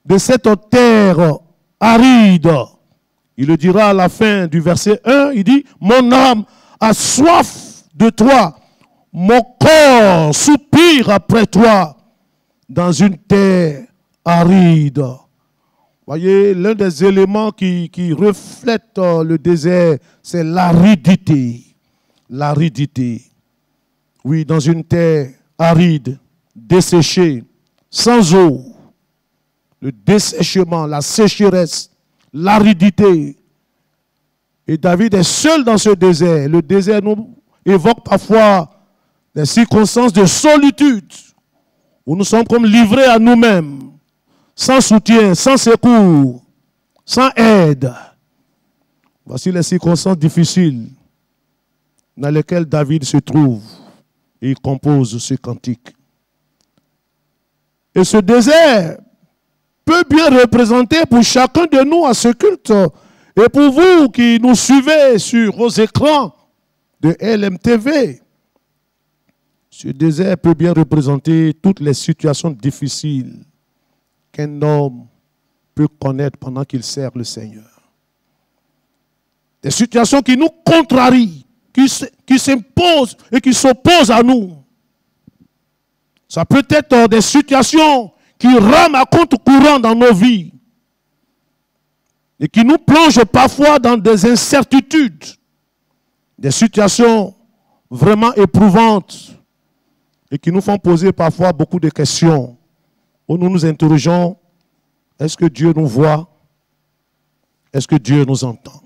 de cette terre aride. Il le dira à la fin du verset 1, il dit, mon âme a soif de toi, mon corps soupire après toi dans une terre aride. Voyez, l'un des éléments qui reflète le désert, c'est l'aridité. L'aridité. Oui, dans une terre aride, desséchée, sans eau. Le dessèchement, la sécheresse, l'aridité. Et David est seul dans ce désert. Le désert nous évoque parfois des circonstances de solitude, où nous sommes comme livrés à nous-mêmes, sans soutien, sans secours, sans aide. Voici les circonstances difficiles dans lesquelles David se trouve et il compose ce cantique. Et ce désert peut bien représenter pour chacun de nous à ce culte et pour vous qui nous suivez sur vos écrans de LMTV. Ce désert peut bien représenter toutes les situations difficiles qu'un homme peut connaître pendant qu'il sert le Seigneur. Des situations qui nous contrarient, qui s'imposent et qui s'opposent à nous. Ça peut être des situations qui rament à contre-courant dans nos vies et qui nous plongent parfois dans des incertitudes, des situations vraiment éprouvantes et qui nous font poser parfois beaucoup de questions où nous nous interrogeons, est-ce que Dieu nous voit? Est-ce que Dieu nous entend?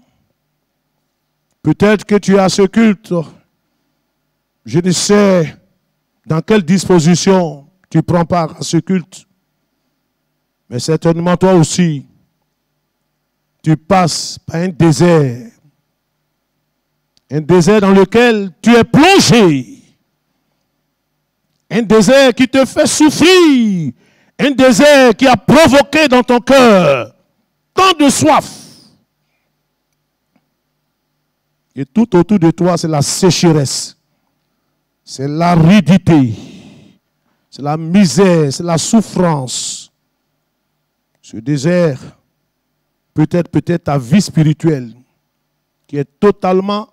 Peut-être que tu es à ce culte, je ne sais dans quelle disposition tu prends part à ce culte, mais certainement toi aussi, tu passes par un désert dans lequel tu es plongé, un désert qui te fait souffrir, un désert qui a provoqué dans ton cœur tant de soif. Et tout autour de toi, c'est la sécheresse. C'est l'aridité. C'est la misère, c'est la souffrance. Ce désert, peut-être ta vie spirituelle, qui est totalement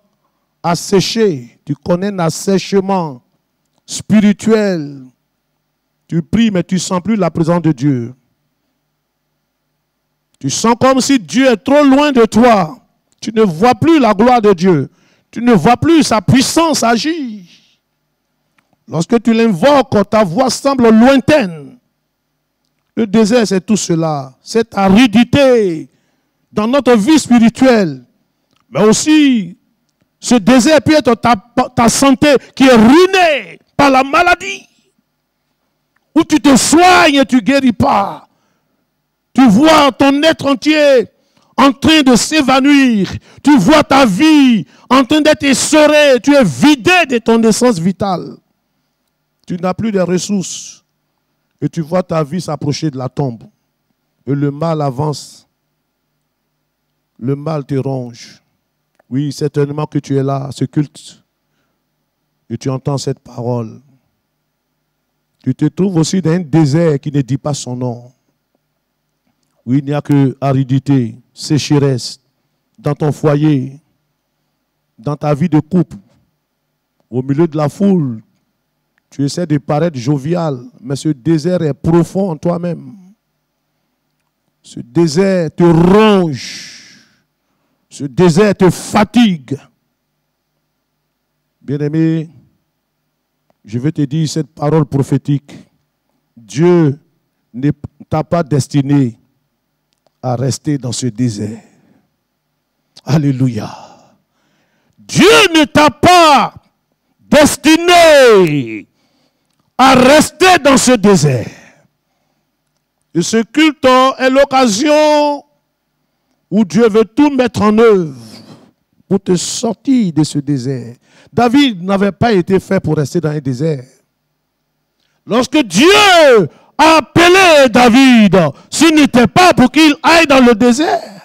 asséchée. Tu connais un assèchement spirituel. Tu pries, mais tu ne sens plus la présence de Dieu. Tu sens comme si Dieu est trop loin de toi. Tu ne vois plus la gloire de Dieu. Tu ne vois plus sa puissance agir. Lorsque tu l'invoques, ta voix semble lointaine. Le désert, c'est tout cela. Cette aridité dans notre vie spirituelle. Mais aussi, ce désert peut être ta santé qui est ruinée par la maladie. Où tu te soignes et tu ne guéris pas. Tu vois ton être entier en train de s'évanouir. Tu vois ta vie en train d'être essorée. Tu es vidé de ton essence vitale. Tu n'as plus de ressources. Et tu vois ta vie s'approcher de la tombe. Et le mal avance. Le mal te ronge. Oui, certainement que tu es là, à ce culte. Et tu entends cette parole. Tu te trouves aussi dans un désert qui ne dit pas son nom. Oui, il n'y a que aridité, sécheresse dans ton foyer, dans ta vie de couple, au milieu de la foule. Tu essaies de paraître jovial, mais ce désert est profond en toi-même. Ce désert te ronge. Ce désert te fatigue. Bien-aimé, je vais te dire cette parole prophétique. Dieu ne t'a pas destiné à rester dans ce désert. Alléluia. Dieu ne t'a pas destiné à rester dans ce désert. Et ce culte est l'occasion où Dieu veut tout mettre en œuvre pour te sortir de ce désert. David n'avait pas été fait pour rester dans un désert. Lorsque Dieu a appelé David, ce n'était pas pour qu'il aille dans le désert.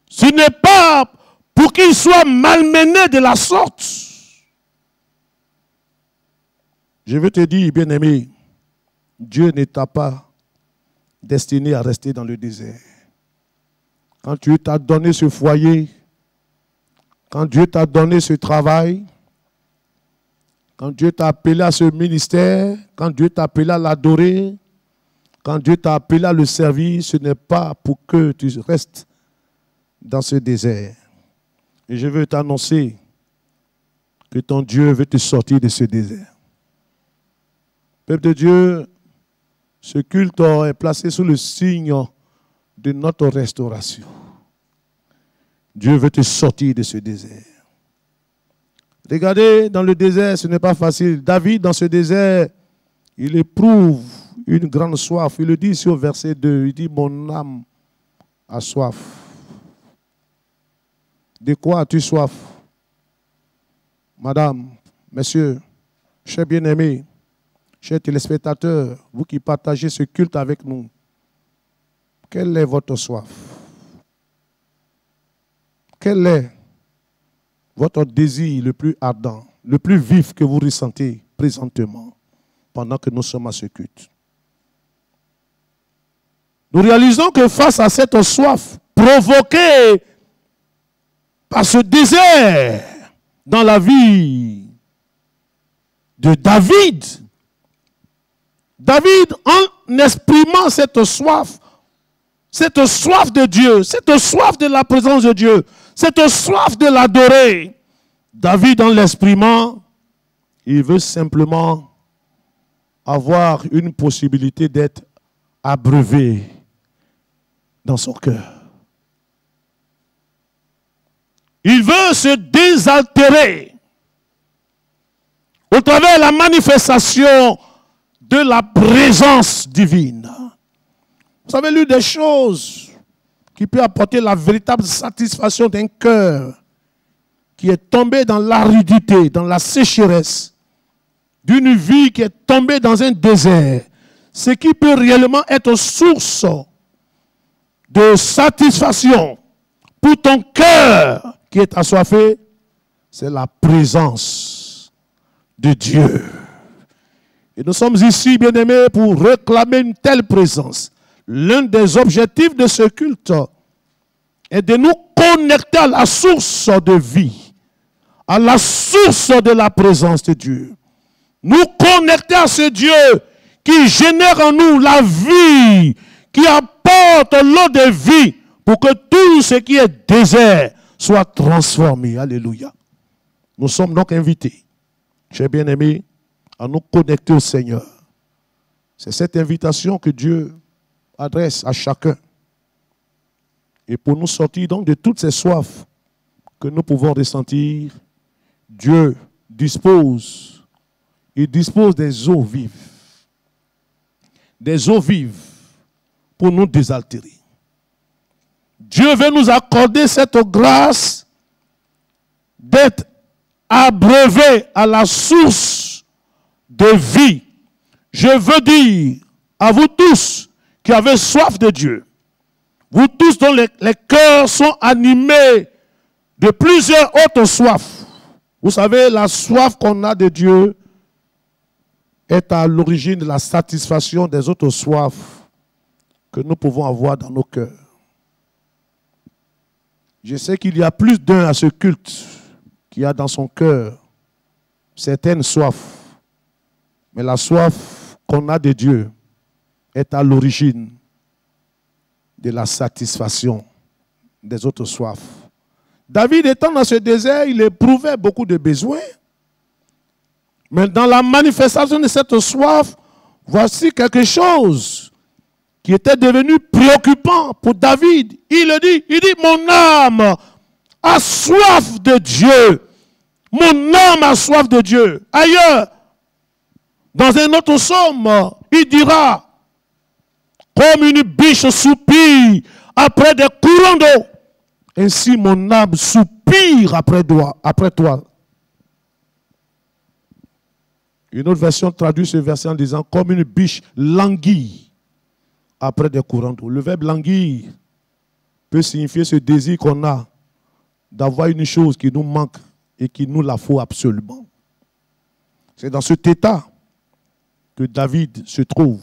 Ce n'est pas pour qu'il soit malmené de la sorte. Je veux te dire, bien-aimé, Dieu ne t'a pas destiné à rester dans le désert. Quand Dieu t'a donné ce foyer, quand Dieu t'a donné ce travail, quand Dieu t'a appelé à ce ministère, quand Dieu t'a appelé à l'adorer, quand Dieu t'a appelé à le servir, ce n'est pas pour que tu restes dans ce désert. Et je veux t'annoncer que ton Dieu veut te sortir de ce désert. Peuple de Dieu, ce culte est placé sous le signe de notre restauration. Dieu veut te sortir de ce désert. Regardez, dans le désert, ce n'est pas facile. David, dans ce désert, il éprouve une grande soif. Il le dit ici au verset 2. Il dit, mon âme a soif. De quoi as-tu soif? Madame, messieurs, chers bien-aimés, chers téléspectateurs, vous qui partagez ce culte avec nous, quelle est votre soif? Quel est votre désir le plus ardent, le plus vif que vous ressentez présentement pendant que nous sommes à ce culte? Nous réalisons que face à cette soif provoquée par ce désert dans la vie de David, David, en exprimant cette soif de Dieu, cette soif de la présence de Dieu, cette soif de l'adorer, David, en l'exprimant, il veut simplement avoir une possibilité d'être abreuvé dans son cœur. Il veut se désaltérer au travers de la manifestation de la présence divine. Vous avez lu des choses qui peuvent apporter la véritable satisfaction d'un cœur qui est tombé dans l'aridité, dans la sécheresse, d'une vie qui est tombée dans un désert. Ce qui peut réellement être source de satisfaction pour ton cœur qui est assoiffé, c'est la présence de Dieu. Et nous sommes ici, bien-aimés, pour réclamer une telle présence. L'un des objectifs de ce culte est de nous connecter à la source de vie, à la source de la présence de Dieu. Nous connecter à ce Dieu qui génère en nous la vie, qui apporte l'eau de vie pour que tout ce qui est désert soit transformé. Alléluia. Nous sommes donc invités, chers bien-aimés, à nous connecter au Seigneur. C'est cette invitation que Dieu adresse à chacun. Et pour nous sortir donc de toutes ces soifs que nous pouvons ressentir, Dieu dispose des eaux vives. Des eaux vives pour nous désaltérer. Dieu veut nous accorder cette grâce d'être abreuvés à la source de vie. Je veux dire à vous tous qui avez soif de Dieu, vous tous dont les cœurs sont animés de plusieurs autres soifs. Vous savez, la soif qu'on a de Dieu est à l'origine de la satisfaction des autres soifs que nous pouvons avoir dans nos cœurs. Je sais qu'il y a plus d'un à ce culte qui a dans son cœur certaines soifs. Mais la soif qu'on a de Dieu est à l'origine de la satisfaction des autres soifs. David étant dans ce désert, il éprouvait beaucoup de besoins. Mais dans la manifestation de cette soif, voici quelque chose qui était devenu préoccupant pour David. Il dit, mon âme a soif de Dieu. Mon âme a soif de Dieu. Ailleurs, dans un autre psaume, il dira, comme une biche soupire après des courants d'eau, ainsi mon âme soupire après toi. Une autre version traduit ce verset en disant, comme une biche languit après des courants d'eau. Le verbe languir peut signifier ce désir qu'on a d'avoir une chose qui nous manque et qui nous la faut absolument. C'est dans cet état que David se trouve.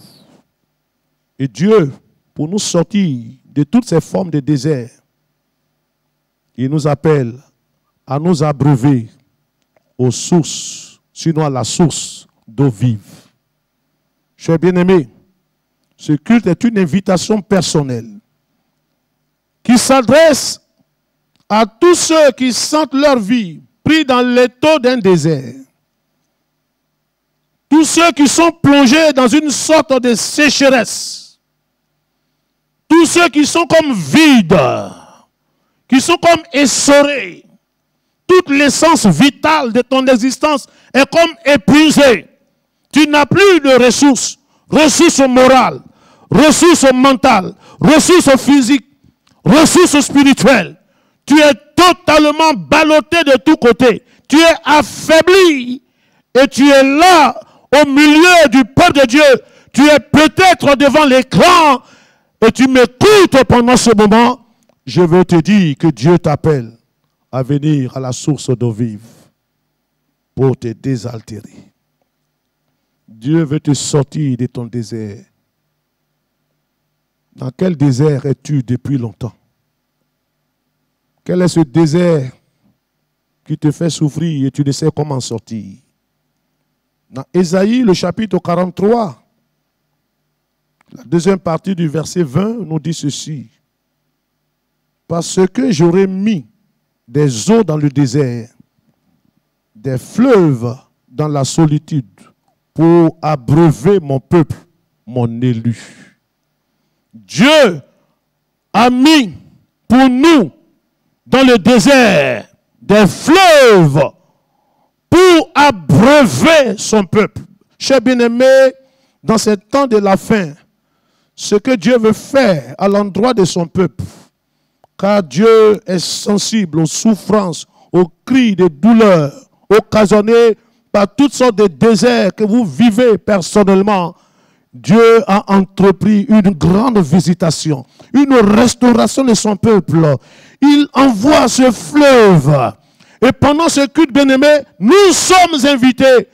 Et Dieu, pour nous sortir de toutes ces formes de désert, il nous appelle à nous abreuver aux sources, sinon à la source d'eau vive. Chers bien-aimés, ce culte est une invitation personnelle qui s'adresse à tous ceux qui sentent leur vie pris dans l'étau d'un désert. Tous ceux qui sont plongés dans une sorte de sécheresse. Tous ceux qui sont comme vides, qui sont comme essorés. Toute l'essence vitale de ton existence est comme épuisée. Tu n'as plus de ressources. Ressources morales, ressources mentales, ressources physiques, ressources spirituelles. Tu es totalement ballotté de tous côtés. Tu es affaibli et tu es là au milieu du peuple de Dieu. Tu es peut-être devant l'écran et tu m'écoutes pendant ce moment. Je veux te dire que Dieu t'appelle à venir à la source d'eau vive pour te désaltérer. Dieu veut te sortir de ton désert. Dans quel désert es-tu depuis longtemps? Quel est ce désert qui te fait souffrir et tu ne sais comment sortir? Dans Ésaïe, le chapitre 43, la deuxième partie du verset 20 nous dit ceci. Parce que j'aurai mis des eaux dans le désert, des fleuves dans la solitude, pour abreuver mon peuple, mon élu. Dieu a mis pour nous dans le désert des fleuves pour abreuver son peuple. Chers bien-aimés, dans ce temps de la fin, ce que Dieu veut faire à l'endroit de son peuple, car Dieu est sensible aux souffrances, aux cris de douleur occasionnés par toutes sortes de déserts que vous vivez personnellement. Dieu a entrepris une grande visitation, une restauration de son peuple. Il envoie ce fleuve. Et pendant ce culte, bien-aimé, nous sommes invités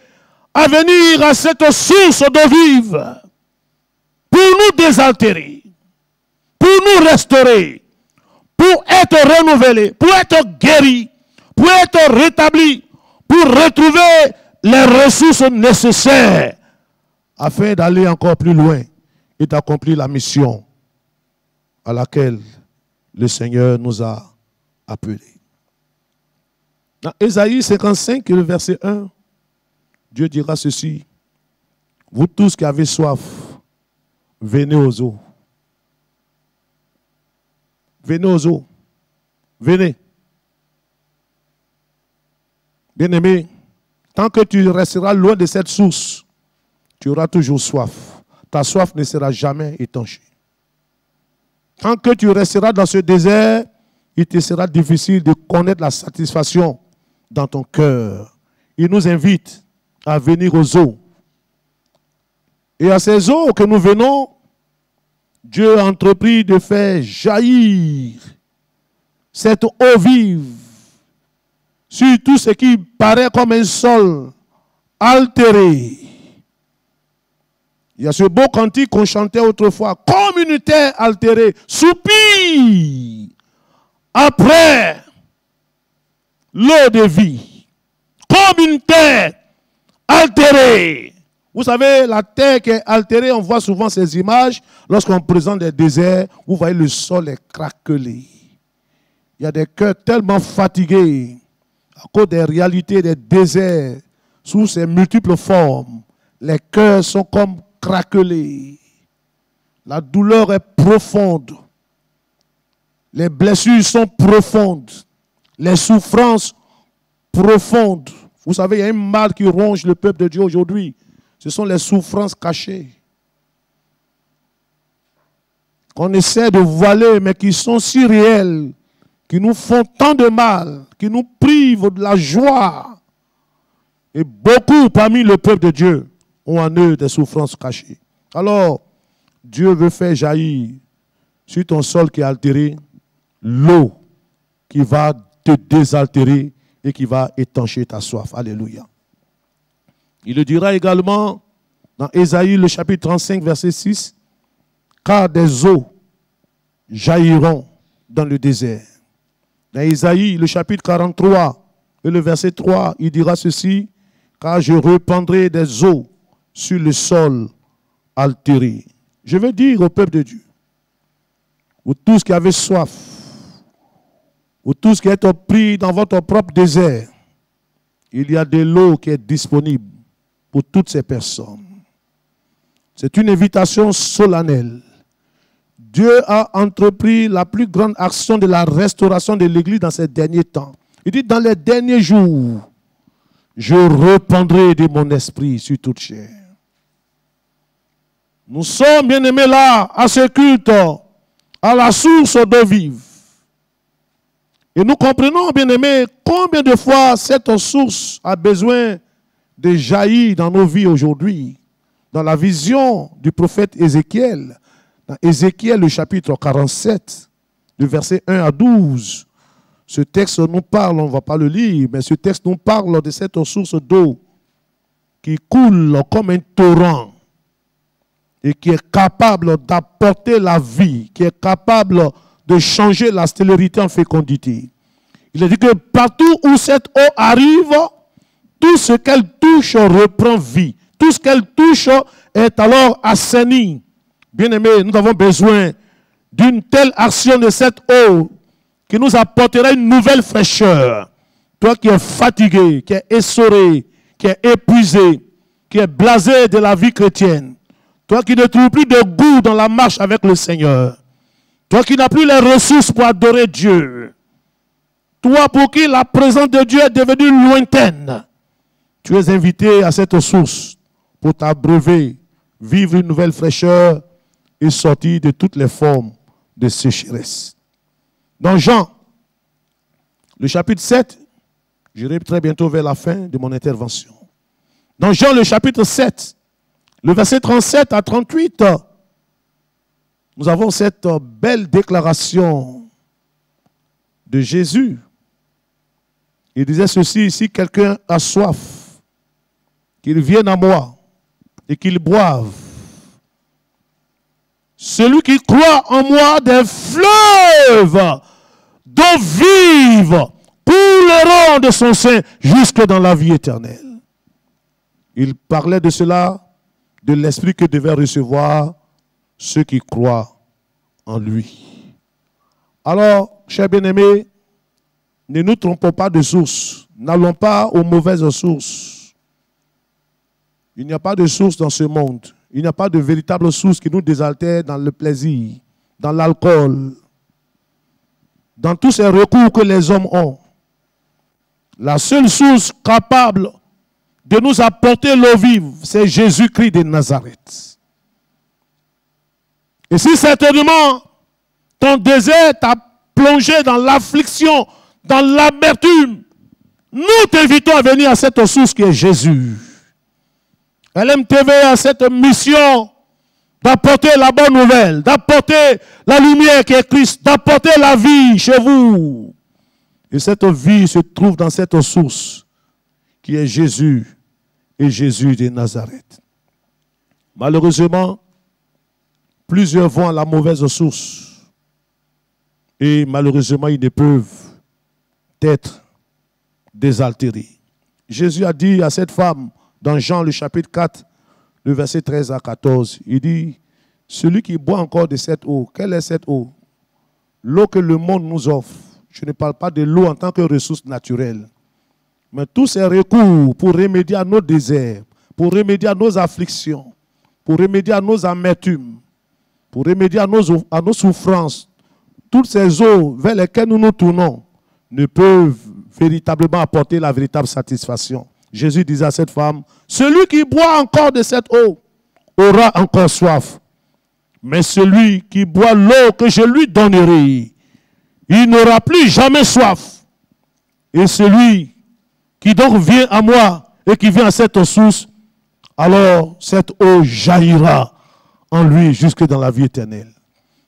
à venir à cette source d'eau vive pour nous désaltérer, pour nous restaurer, pour être renouvelés, pour être guéris, pour être rétablis, pour retrouver les ressources nécessaires afin d'aller encore plus loin et d'accomplir la mission à laquelle le Seigneur nous a appelés. Dans Ésaïe 55, le verset 1, Dieu dira ceci: vous tous qui avez soif, venez aux eaux. Venez aux eaux. Venez. Bien-aimé, tant que tu resteras loin de cette source, tu auras toujours soif. Ta soif ne sera jamais étanchée. Tant que tu resteras dans ce désert, il te sera difficile de connaître la satisfaction dans ton cœur. Il nous invite à venir aux eaux. Et à ces eaux que nous venons, Dieu a entrepris de faire jaillir cette eau vive sur tout ce qui paraît comme un sol altéré. Il y a ce beau cantique qu'on chantait autrefois, comme une terre altérée, soupire après l'eau de vie, comme une terre altérée. Vous savez, la terre qui est altérée, on voit souvent ces images lorsqu'on présente des déserts, vous voyez le sol est craquelé. Il y a des cœurs tellement fatigués à cause des réalités des déserts sous ses multiples formes. Les cœurs sont comme craquelés. La douleur est profonde. Les blessures sont profondes. Les souffrances profondes. Vous savez, il y a un mal qui ronge le peuple de Dieu aujourd'hui. Ce sont les souffrances cachées. Qu'on essaie de voiler, mais qui sont si réelles, qui nous font tant de mal, qui nous privent de la joie. Et beaucoup parmi le peuple de Dieu ont en eux des souffrances cachées. Alors, Dieu veut faire jaillir sur ton sol qui est altéré l'eau qui va te désaltérer et qui va étancher ta soif. Alléluia. Il le dira également dans Ésaïe, le chapitre 35, verset 6, car des eaux jailliront dans le désert. Dans Ésaïe, le chapitre 43, et le verset 3, il dira ceci, car je répandrai des eaux sur le sol altéré. Je veux dire au peuple de Dieu, vous tous qui avez soif, vous tous qui êtes pris dans votre propre désert, il y a de l'eau qui est disponible pour toutes ces personnes. C'est une invitation solennelle. Dieu a entrepris la plus grande action de la restauration de l'Église dans ces derniers temps. Il dit, dans les derniers jours, je répandrai de mon esprit sur toute chair. Nous sommes, bien-aimés, là, à ce culte, à la source d'eau vive. Et nous comprenons, bien-aimés, combien de fois cette source a besoin de jaillir dans nos vies aujourd'hui. Dans la vision du prophète Ézéchiel, dans Ézéchiel, le chapitre 47, du verset 1 à 12, ce texte nous parle, on ne va pas le lire, mais ce texte nous parle de cette source d'eau qui coule comme un torrent et qui est capable d'apporter la vie, qui est capable de changer la stérilité en fécondité. Il a dit que partout où cette eau arrive, tout ce qu'elle touche reprend vie. Tout ce qu'elle touche est alors assaini. Bien-aimés, nous avons besoin d'une telle action de cette eau qui nous apportera une nouvelle fraîcheur. Toi qui es fatigué, qui es essoré, qui es épuisé, qui es blasé de la vie chrétienne. Toi qui ne trouves plus de goût dans la marche avec le Seigneur. Toi qui n'as plus les ressources pour adorer Dieu. Toi pour qui la présence de Dieu est devenue lointaine. Tu es invité à cette source pour t'abreuver, vivre une nouvelle fraîcheur et sortir de toutes les formes de sécheresse. Dans Jean, le chapitre 7, j'irai très bientôt vers la fin de mon intervention. Dans Jean, le chapitre 7, Le verset 37 à 38, nous avons cette belle déclaration de Jésus. Il disait ceci, si quelqu'un a soif, qu'il vienne à moi et qu'il boive. Celui qui croit en moi, des fleuves d'eau vive couleront de son sein jusque dans la vie éternelle. Il parlait de cela, de l'esprit que devaient recevoir ceux qui croient en lui. Alors, chers bien-aimés, ne nous trompons pas de source. N'allons pas aux mauvaises sources. Il n'y a pas de source dans ce monde. Il n'y a pas de véritable source qui nous désaltère dans le plaisir, dans l'alcool, dans tous ces recours que les hommes ont. La seule source capable de nous apporter l'eau vive, c'est Jésus-Christ de Nazareth. Et si certainement ton désert t'a plongé dans l'affliction, dans l'amertume, nous t'invitons à venir à cette source qui est Jésus. LMTV a cette mission d'apporter la bonne nouvelle, d'apporter la lumière qui est Christ, d'apporter la vie chez vous. Et cette vie se trouve dans cette source qui est Jésus et Jésus de Nazareth. Malheureusement, plusieurs vont à la mauvaise source et malheureusement ils ne peuvent être désaltérés. Jésus a dit à cette femme dans Jean le chapitre 4, le verset 13 à 14, il dit, celui qui boit encore de cette eau, quelle est cette eau? L'eau que le monde nous offre. Je ne parle pas de l'eau en tant que ressource naturelle. Mais tous ces recours pour remédier à nos déserts, pour remédier à nos afflictions, pour remédier à nos amertumes, pour remédier à nos souffrances, toutes ces eaux vers lesquelles nous nous tournons ne peuvent véritablement apporter la véritable satisfaction. Jésus disait à cette femme, celui qui boit encore de cette eau aura encore soif. Mais celui qui boit l'eau que je lui donnerai, il n'aura plus jamais soif. Et celui qui donc vient à moi et qui vient à cette source, alors cette eau jaillira en lui jusque dans la vie éternelle.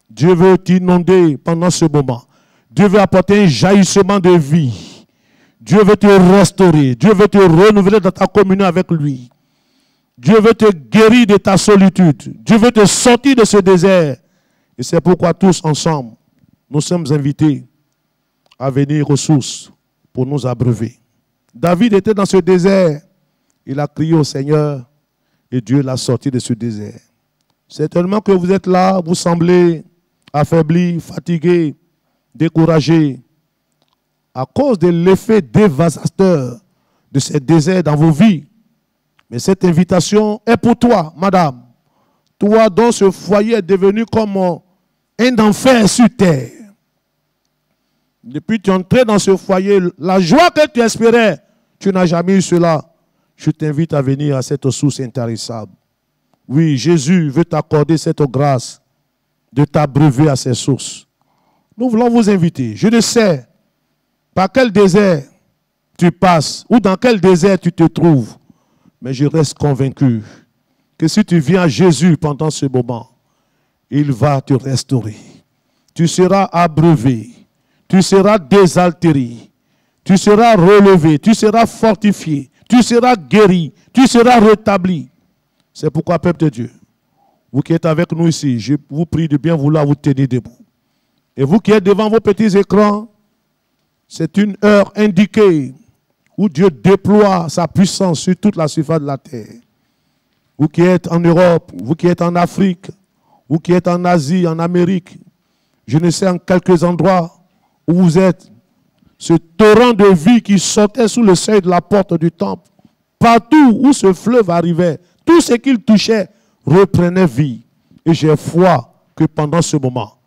Dieu veut t'inonder pendant ce moment. Dieu veut apporter un jaillissement de vie. Dieu veut te restaurer. Dieu veut te renouveler dans ta communion avec lui. Dieu veut te guérir de ta solitude. Dieu veut te sortir de ce désert. Et c'est pourquoi tous ensemble, nous sommes invités à venir aux sources pour nous abreuver. David était dans ce désert. Il a crié au Seigneur et Dieu l'a sorti de ce désert. Certainement que vous êtes là, vous semblez affaibli, fatigué, découragé, à cause de l'effet dévastateur de ces déserts dans vos vies. Mais cette invitation est pour toi, madame. Toi dont ce foyer est devenu comme un enfer sur terre. Depuis que tu es entré dans ce foyer, la joie que tu espérais, tu n'as jamais eu cela. Je t'invite à venir à cette source intarissable. Oui, Jésus veut t'accorder cette grâce de t'abreuver à ces sources. Nous voulons vous inviter. Je ne sais par quel désert tu passes ou dans quel désert tu te trouves. Mais je reste convaincu que si tu viens à Jésus pendant ce moment, il va te restaurer. Tu seras abreuvé, tu seras désaltéré, tu seras relevé, tu seras fortifié, tu seras guéri, tu seras rétabli. C'est pourquoi, peuple de Dieu, vous qui êtes avec nous ici, je vous prie de bien vouloir vous tenir debout. Et vous qui êtes devant vos petits écrans, c'est une heure indiquée où Dieu déploie sa puissance sur toute la surface de la terre. Vous qui êtes en Europe, vous qui êtes en Afrique, vous qui êtes en Asie, en Amérique, je ne sais en quelques endroits où vous êtes, ce torrent de vie qui sortait sous le seuil de la porte du temple, partout où ce fleuve arrivait, tout ce qu'il touchait reprenait vie. Et j'ai foi que pendant ce moment,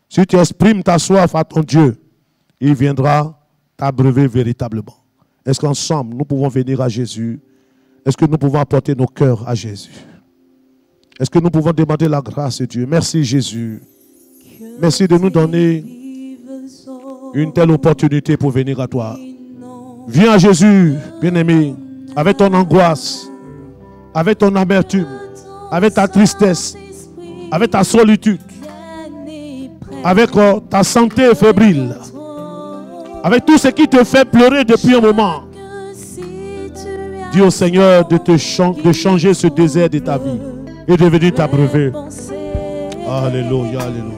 si tu exprimes ta soif à ton Dieu, il viendra t'abreuver véritablement. Est-ce qu'ensemble, nous pouvons venir à Jésus? Est-ce que nous pouvons apporter nos cœurs à Jésus? Est-ce que nous pouvons demander la grâce de Dieu? Merci Jésus. Merci de nous donner une telle opportunité pour venir à toi. Viens à Jésus, bien-aimé, avec ton angoisse, avec ton amertume, avec ta tristesse, avec ta solitude, avec ta santé fébrile, avec tout ce qui te fait pleurer depuis un moment. Dis au Seigneur de changer ce désert de ta vie et de venir t'abreuver. Alléluia, alléluia.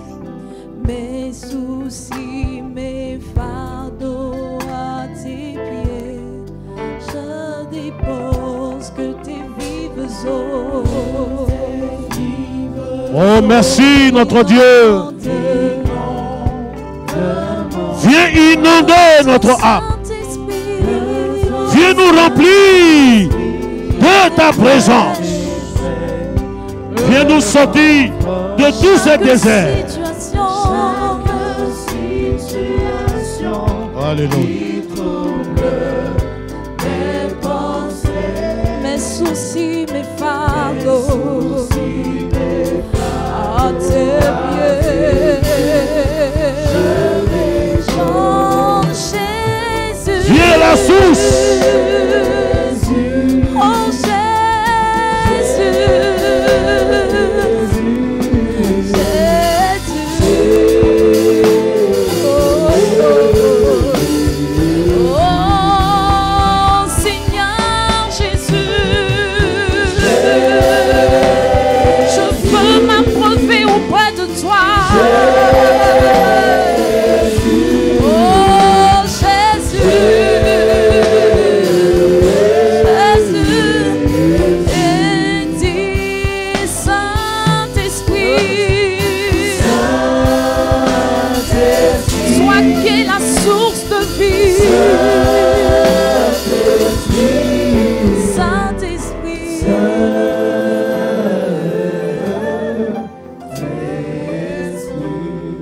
Mes soucis, mes fardeaux à tes pieds, je dépose que tes vives eaux. Oh, merci notre Dieu. Viens inonder notre âme. Viens nous remplir de ta présence. Viens nous sortir de tous ces déserts. Alléluia. Mes soucis, mes fardeaux à tes pieds. Oh Jésus, Viens à la source. oh Jésus, oh Seigneur Jésus, je veux m'approuver auprès de toi. Oh Jésus,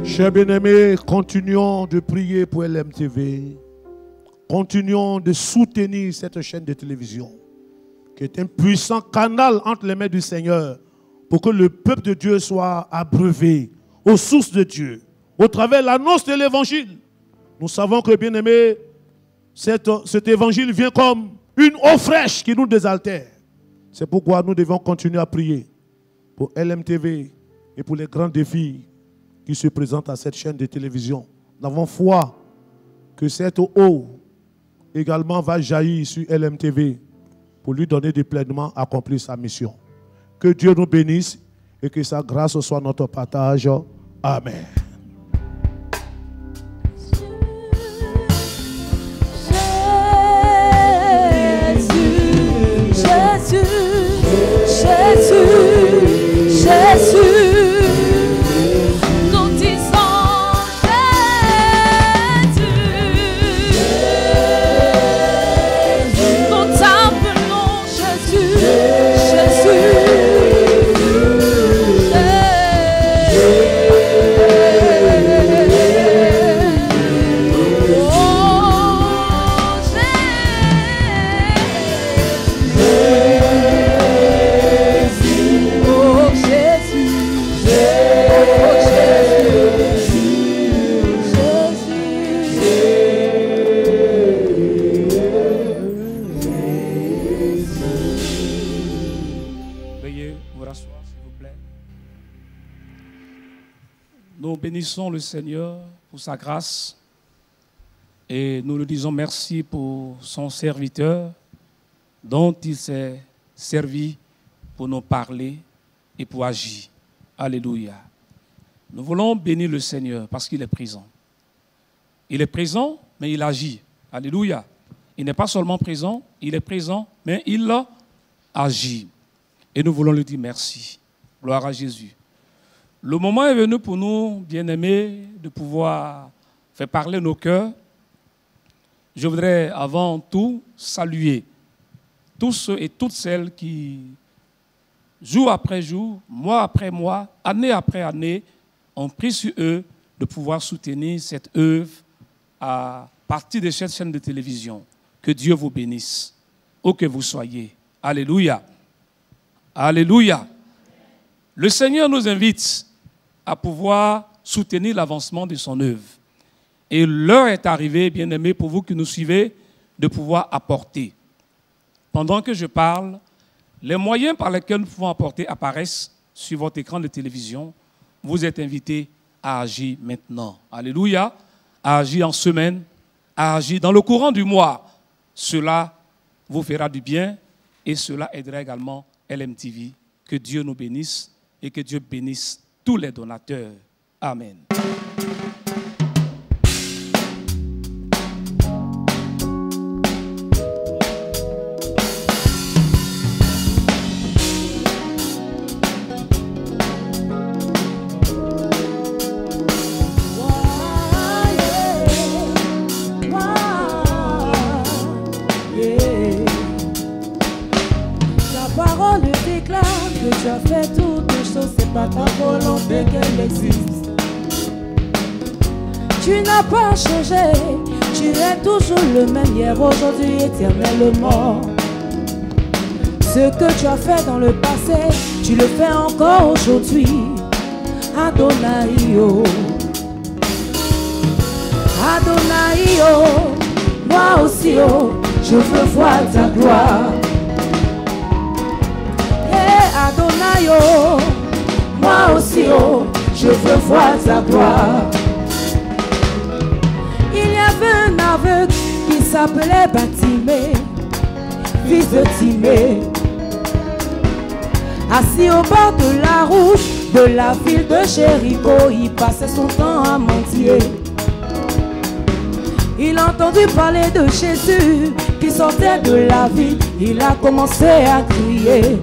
Chers bien-aimés, continuons de prier pour LMTV. Continuons de soutenir cette chaîne de télévision qui est un puissant canal entre les mains du Seigneur pour que le peuple de Dieu soit abreuvé aux sources de Dieu au travers de l'annonce de l'évangile. Nous savons que, bien-aimés, cet évangile vient comme une eau fraîche qui nous désaltère. C'est pourquoi nous devons continuer à prier pour LMTV et pour les grands défis qui se présentent à cette chaîne de télévision. Nous avons foi que cette eau également va jaillir sur LMTV pour lui donner de pleinement accomplir sa mission. Que Dieu nous bénisse et que sa grâce soit notre partage. Amen. Bénissons le Seigneur pour sa grâce et nous lui disons merci pour son serviteur dont il s'est servi pour nous parler et pour agir. Alléluia. Nous voulons bénir le Seigneur parce qu'il est présent. Il est présent, mais il agit. Alléluia. Il n'est pas seulement présent, il est présent, mais il agit. Et nous voulons lui dire merci. Gloire à Jésus. Le moment est venu pour nous, bien-aimés, de pouvoir faire parler nos cœurs. Je voudrais avant tout saluer tous ceux et toutes celles qui, jour après jour, mois après mois, année après année, ont pris sur eux de pouvoir soutenir cette œuvre à partir de cette chaîne de télévision. Que Dieu vous bénisse, où que vous soyez. Alléluia. Alléluia. Le Seigneur nous invite à pouvoir soutenir l'avancement de son œuvre. Et l'heure est arrivée, bien-aimés, pour vous qui nous suivez, de pouvoir apporter. Pendant que je parle, Les moyens par lesquels nous pouvons apporter apparaissent sur votre écran de télévision. Vous êtes invités à agir maintenant. Alléluia. À agir en semaine, à agir dans le courant du mois. Cela vous fera du bien et cela aidera également LMTV. Que Dieu nous bénisse et que Dieu bénisse tous les donateurs. Amen. Tu as fait toutes choses, c'est pas ta volonté qu'elle existe. Tu n'as pas changé, tu es toujours le même hier, aujourd'hui, éternellement. Ce que tu as fait dans le passé, tu le fais encore aujourd'hui. Adonai, oh. Adonai, oh. Moi aussi, oh, je veux voir ta gloire. Adonai, oh, moi aussi, oh, je veux voir ta gloire. Il y avait un aveugle qui s'appelait Batimée, fils de Timée, assis au bord de la route de la ville de Jéricho. Il passait son temps à mendier. Il a entendu parler de Jésus qui sortait de la ville. Il a commencé à crier.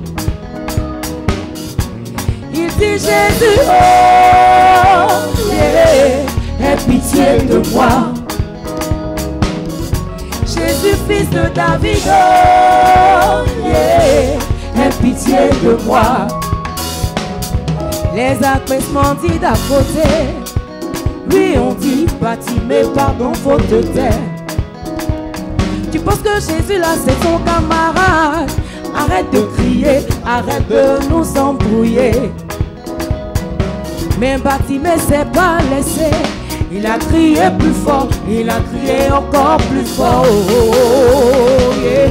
Il dit Jésus, oh, yeah, aie pitié de moi. Jésus, fils de David, oh, yeah, aie pitié de moi. Les applaudissements dit d'à côté, lui on dit, Batimée, pardon, faute de terre. Tu penses que Jésus là c'est ton camarade? Arrête de crier, arrête de nous embrouiller. Mais Batimée s'est pas laissé. Il a crié plus fort, il a crié encore plus fort. Oh, oh, oh, yeah.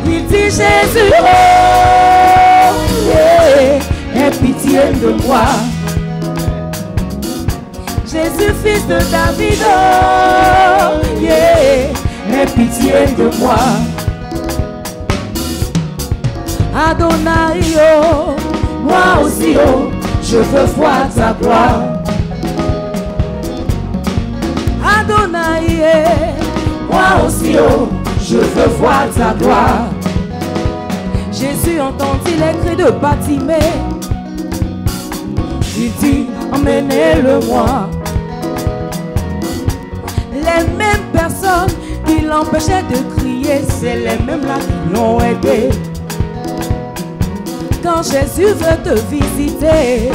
Il dit Jésus, oh, yeah, aie pitié de moi. Jésus, fils de David, oh, yeah, aie pitié de moi. Adonai, oh, moi aussi, oh, je veux voir ta gloire. Adonai, moi aussi, oh, je veux voir ta gloire. Jésus entendit les cris de Batimée. Il dit, emmenez-le-moi. Les mêmes personnes qui l'empêchaient de crier, c'est les mêmes là qui l'ont aidé. Quand Jésus veut te visiter,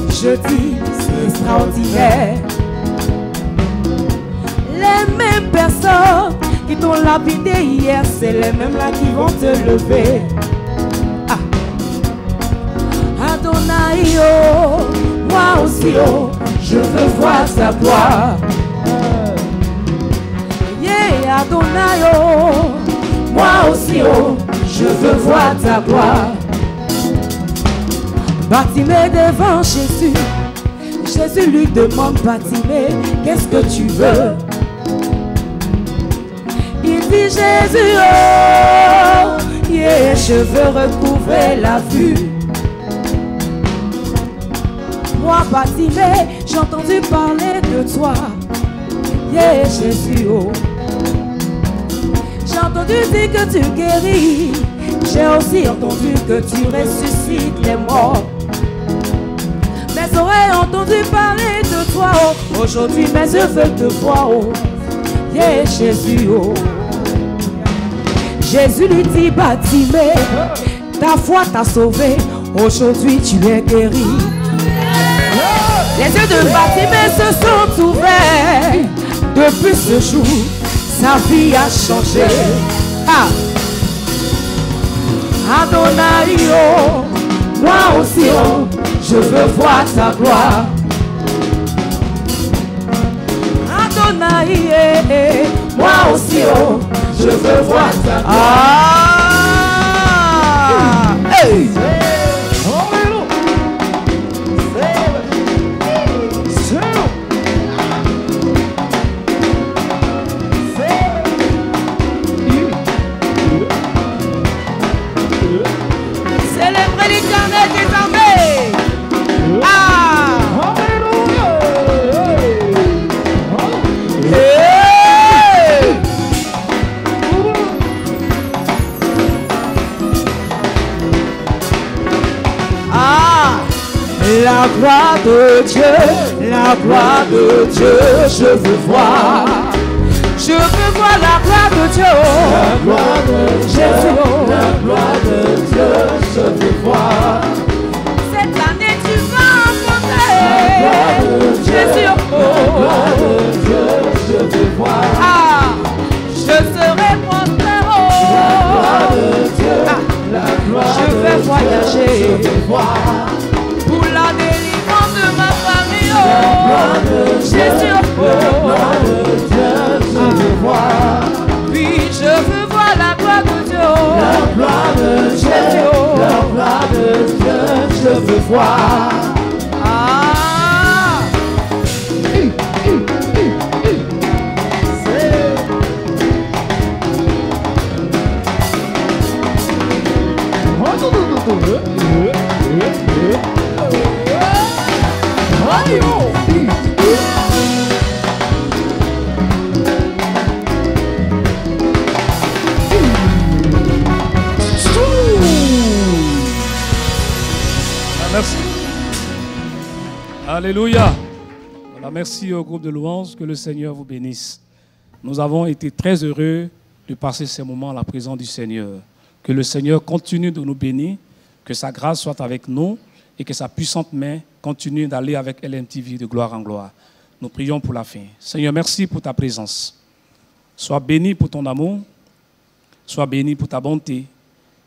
je dis c'est extraordinaire. Les mêmes personnes qui t'ont lapidé hier, c'est les mêmes là qui vont te lever. Ah. Adonai, oh, moi aussi, oh, je veux voir ta gloire. Yeah, Adonai, oh, moi aussi, oh, je veux voir ta gloire. Batimée devant Jésus. Jésus lui demande, Batimée, qu'est-ce que tu veux? Il dit, Jésus, oh, yeah, je veux recouvrer la vue. Moi, Batimée, j'ai entendu parler de toi. Yeah, Jésus, oh. J'ai entendu dire que tu guéris. J'ai aussi entendu que tu ressuscites les morts. Mes oreilles ont entendu parler de toi, oh. Aujourd'hui mes yeux veulent te voir, oh. Yeah, Jésus, oh. Jésus lui dit, Batimée, ta foi t'a sauvé. Aujourd'hui tu es guéri. Les yeux de Batimée se sont ouverts. Depuis ce jour, sa vie a changé. Ah. Adonai, oh, moi aussi, oh, je veux voir ta gloire. Adonai, moi aussi, oh, je veux voir ta gloire. La gloire de Dieu, la gloire de Dieu, je veux voir. Je veux voir la gloire de Dieu. La gloire de Jésus. La gloire de Dieu, je veux voir. Cette année tu vas affronter. La gloire de Jésus. La gloire de Dieu, je veux voir. Ah, je serai prospère. La gloire de Dieu. La gloire je vais voyager. Je veux voir. Pour la délivrance de ma famille. La gloire de Jésus. La gloire de Dieu, je veux voir. Oui, je veux voir la gloire de Dieu. La gloire de Jésus. La gloire de Dieu, je veux voir. Ah. Merci. Alléluia. Voilà, merci au groupe de louanges. Que le Seigneur vous bénisse. Nous avons été très heureux de passer ces moments à la présence du Seigneur. Que le Seigneur continue de nous bénir, que sa grâce soit avec nous et que sa puissante main continue d'aller avec LMTV de gloire en gloire. Nous prions pour la fin. Seigneur, merci pour ta présence. Sois béni pour ton amour. Sois béni pour ta bonté.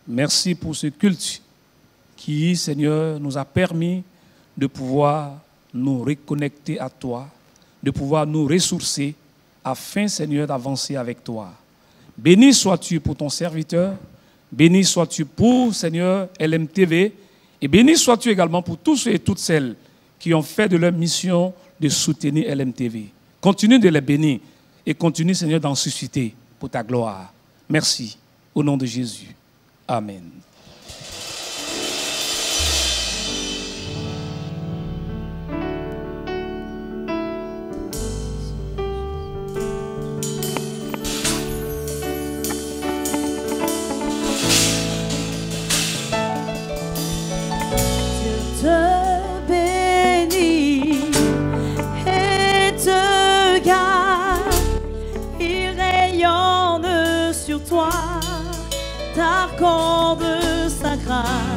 Merci pour ce culte qui, Seigneur, nous a permis de pouvoir nous reconnecter à toi, de pouvoir nous ressourcer afin, Seigneur, d'avancer avec toi. Béni sois-tu pour ton serviteur, béni sois-tu pour, Seigneur, LMTV, et béni sois-tu également pour tous ceux et toutes celles qui ont fait de leur mission de soutenir LMTV. Continue de les bénir et continue, Seigneur, d'en susciter pour ta gloire. Merci. Au nom de Jésus. Amen. T'accorde sa grâce.